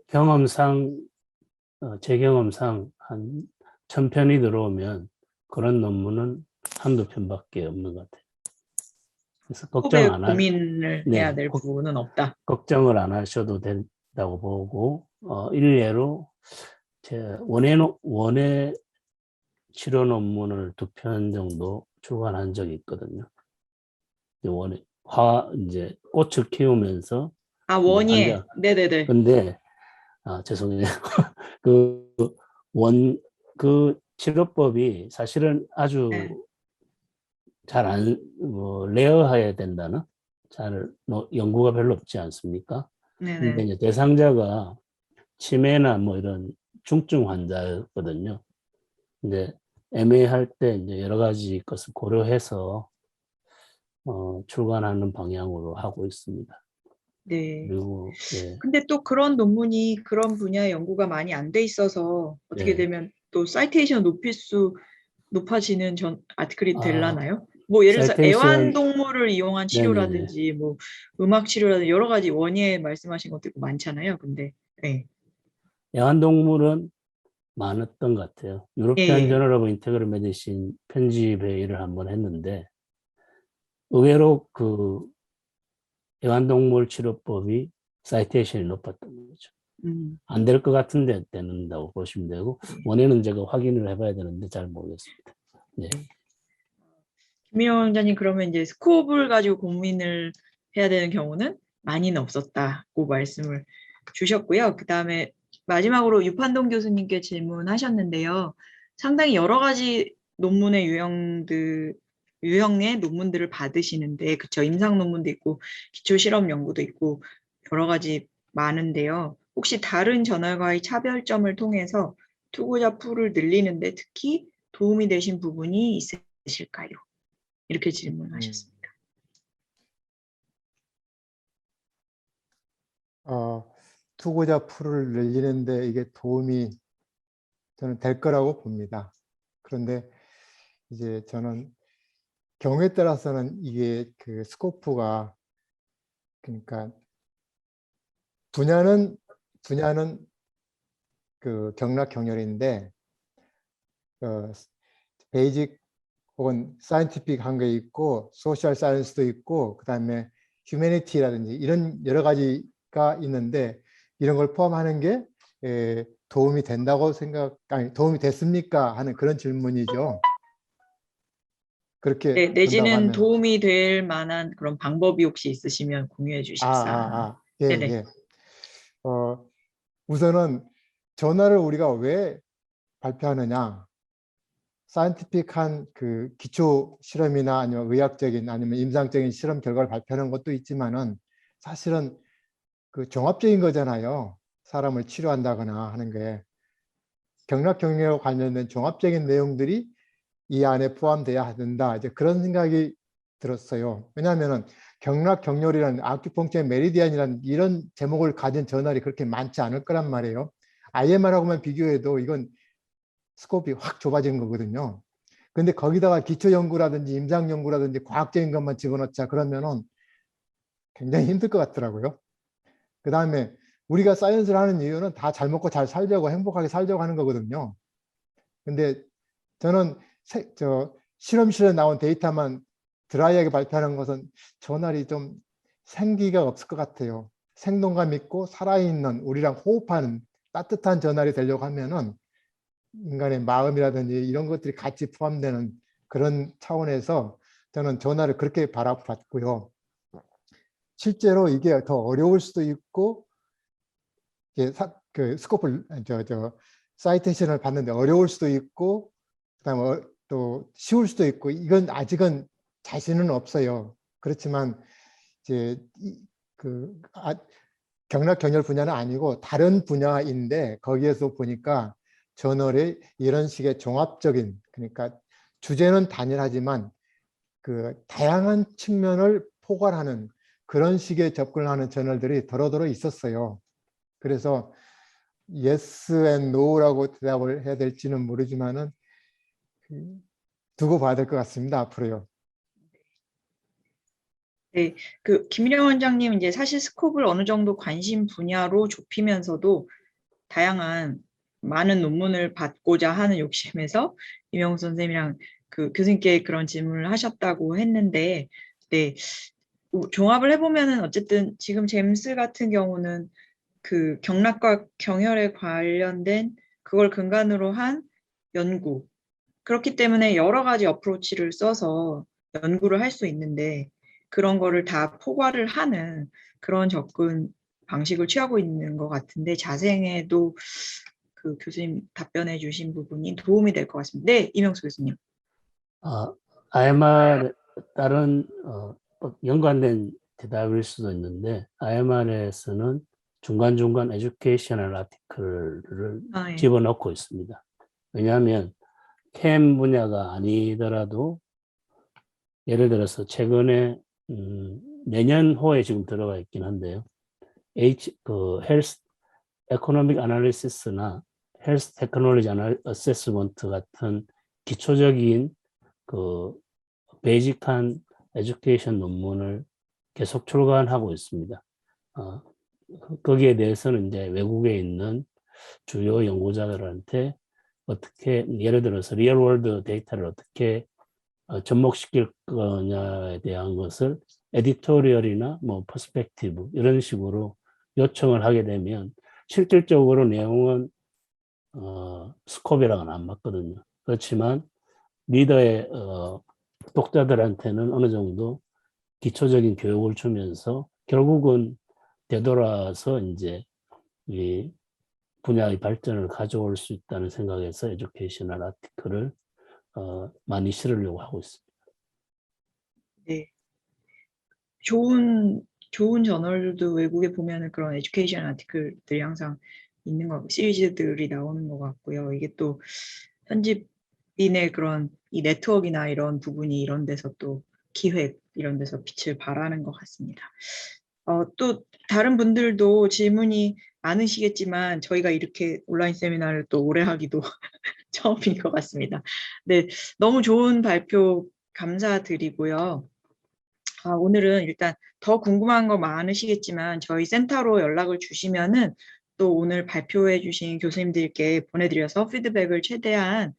경험상, 제 경험상 한 1000편이 들어오면 그런 논문은 한두 편밖에 없는 것 같아요. 그래서 스콥에 고민을 해야 될 꼭 부분은 없다. 걱정을 안 하셔도 된다고 보고, 일례로 제 원예 치료 논문을 2편 정도 출간한 적이 있거든요. 이제 꽃을 키우면서 이제 원예. 네네네. 근데 죄송해요. 그 그 치료법이 사실은 아주 네. 레어해야 된다는 연구가 별로 없지 않습니까? 근데 네네. 이제 대상자가 치매나 뭐 이런 중증 환자거든요. 근데 애매할 때 이제 여러 가지 것을 고려해서 출간하는 방향으로 하고 있습니다. 네. 그리고 근데 또 그런 논문이 그런 분야의 연구가 많이 안 돼 있어서 어떻게 네. 되면 또 사이테이션 높아지는 아티클이 아, 되려나요? 뭐 예를 들어서 사이테이션 애완동물을 이용한 네네네. 치료라든지 뭐 음악 치료라든지 여러 가지 원예 말씀하신 것도 있고 많잖아요. 근데 네. 애완동물은 많았던 것 같아요. 유로피안 예. 저널 오브 인테그럴 메디신 편집 회의를 한번 했는데 의외로 그 애완동물 치료법이 사이테이션이 높았던 거죠. 음. 안 될 것 같은데 되는다고 보시면 되고 네. 원인은 제가 확인을 해봐야 되는데 잘 모르겠습니다. 네. 김민영 원장님 그러면 이제 스코프를 가지고 고민을 해야 되는 경우는 많이는 없었다고 말씀을 주셨고요. 그 다음에 마지막으로 유판동 교수님께 질문하셨는데요. 상당히 여러 가지 논문의 유형의 논문들을 받으시는데, 그쵸? 임상 논문도 있고, 기초 실험 연구도 있고, 여러 가지 많은데요. 혹시 다른 저널과의 차별점을 통해서 투고자 풀을 늘리는데 특히 도움이 되신 부분이 있으실까요? 이렇게 질문하셨습니다. 투고자 풀을 늘리는데 이게 도움이 저는 될 거라고 봅니다. 그런데 이제 저는 경우에 따라서는 이게 그 스코프가 그러니까 분야는 그 경락 경열인데 베이직 혹은 사이언티픽 한 게 있고 소셜 사이언스도 있고 그다음에 휴머니티라든지 이런 여러 가지가 있는데 이런 걸 포함하는 게 도움이 된다고 도움이 됐습니까 하는 그런 질문이죠. 그렇게 네, 본다고 내지는 하면 도움이 될 만한 그런 방법이 혹시 있으시면 공유해 주십사. 예, 네네. 예. 우선은 전화를 우리가 왜 발표하느냐? 사이언티픽한 그 기초 실험이나 아니면 의학적인 아니면 임상적인 실험 결과를 발표하는 것도 있지만은 사실은 그 종합적인 거잖아요. 사람을 치료한다거나 하는 게 경락경련과 관련된 종합적인 내용들이 이 안에 포함돼야 된다. 이제 그런 생각이 들었어요. 왜냐하면은 경락경렬이라는 아큐펑처 메리디안이라는 이런 제목을 가진 저널이 그렇게 많지 않을 거란 말이에요. IMR하고만 비교해도 이건 스코프가 확 좁아지는 거거든요. 근데 거기다가 기초 연구라든지 임상 연구라든지 과학적인 것만 집어넣자 그러면은 굉장히 힘들 것 같더라고요. 그 다음에 우리가 사이언스를 하는 이유는 다 잘 먹고 잘 살려고 행복하게 살려고 하는 거거든요. 근데 저는 실험실에 나온 데이터만 드라이하게 발표하는 것은 저날이 좀 생기가 없을 것 같아요. 생동감 있고 살아있는 우리랑 호흡하는 따뜻한 저날이 되려고 하면은 인간의 마음이라든지 이런 것들이 같이 포함되는 그런 차원에서 저는 전화를 그렇게 바라봤고요. 실제로 이게 더 어려울 수도 있고 그 스코프를 사이테이션을 받는데 어려울 수도 있고 그다음에 또 쉬울 수도 있고 이건 아직은 자신은 없어요. 그렇지만 이제 경락 경열 분야는 아니고 다른 분야인데 거기에서 보니까 저널이 이런 식의 종합적인 그러니까 주제는 단일하지만 그 다양한 측면을 포괄하는 그런 식의 접근을 하는 저널들이 더러더러 있었어요. 그래서 yes and no라고 대답을 해야 될지는 모르지만은 두고 봐야 될 것 같습니다. 앞으로요. 네, 그 김일영 원장님 이제 사실 스코프를 어느 정도 관심 분야로 좁히면서도 다양한 많은 논문을 받고자 하는 욕심에서 이명수 선생님이랑 그 교수님께 그런 질문을 하셨다고 했는데, 네, 종합을 해보면은 어쨌든 지금 제임스 같은 경우는 그 경락과 경혈에 관련된 그걸 근간으로 한 연구. 그렇기 때문에 여러 가지 어프로치를 써서 연구를 할 수 있는데 그런 거를 다 포괄을 하는 그런 접근 방식을 취하고 있는 것 같은데 자생에도 그 교수님 답변해 주신 부분이 도움이 될 것 같습니다. 네, 이명수 교수님. IMR 다른 연관된 대답일 수도 있는데 IMR에서는 중간중간 에듀케이셔널 아티클을 아, 예. 집어넣고 있습니다. 왜냐하면 캠 분야가 아니더라도 예를 들어서 최근에 내년호에 지금 들어가 있긴 한데요. 헬스 에코노믹 아날리시스나 헬스 테크놀로지 어세스먼트 같은 기초적인 그 베이직한 에듀케이션 논문을 계속 출간하고 있습니다. 거기에 대해서는 이제 외국에 있는 주요 연구자들한테 어떻게 예를 들어서 리얼 월드 데이터를 어떻게 접목시킬 거냐에 대한 것을 에디토리얼이나 뭐 퍼스펙티브 이런 식으로 요청을 하게 되면 실질적으로 내용은 스코프랑은 안 맞거든요. 그렇지만 리더의 독자들한테는 어느 정도 기초적인 교육을 주면서 결국은 되돌아서 이제 이 분야의 발전을 가져올 수 있다는 생각에서 에듀케이셔널 아티클을 많이 실으려고 하고 있습니다. 네. 좋은 저널도 외국에 보면은 그런 에듀케이션 아티클들이 항상 있는 것 같고 시리즈들이 나오는 것 같고요. 이게 또 편집인의 그런 이 네트워크나 이런 부분이 이런 데서 또 기획 이런 데서 빛을 발하는 것 같습니다. 또 다른 분들도 질문이 많으시겠지만 저희가 이렇게 온라인 세미나를 또 오래 하기도 처음인 것 같습니다. 네, 너무 좋은 발표 감사드리고요. 오늘은 일단 더 궁금한 거 많으시겠지만 저희 센터로 연락을 주시면은 또 오늘 발표해 주신 교수님들께 보내드려서 피드백을 최대한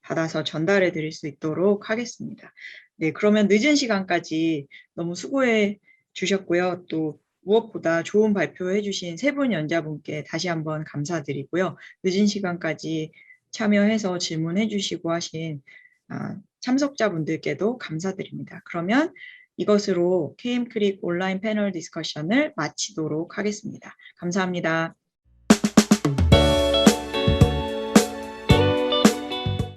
받아서 전달해 드릴 수 있도록 하겠습니다. 네, 그러면 늦은 시간까지 너무 수고해 주셨고요. 또 무엇보다 좋은 발표해 주신 세 분 연자분께 다시 한번 감사드리고요. 늦은 시간까지 참여해서 질문해 주시고 하신 참석자분들께도 감사드립니다. 그러면 이것으로 KM-CLIC 온라인 패널 디스커션을 마치도록 하겠습니다. 감사합니다.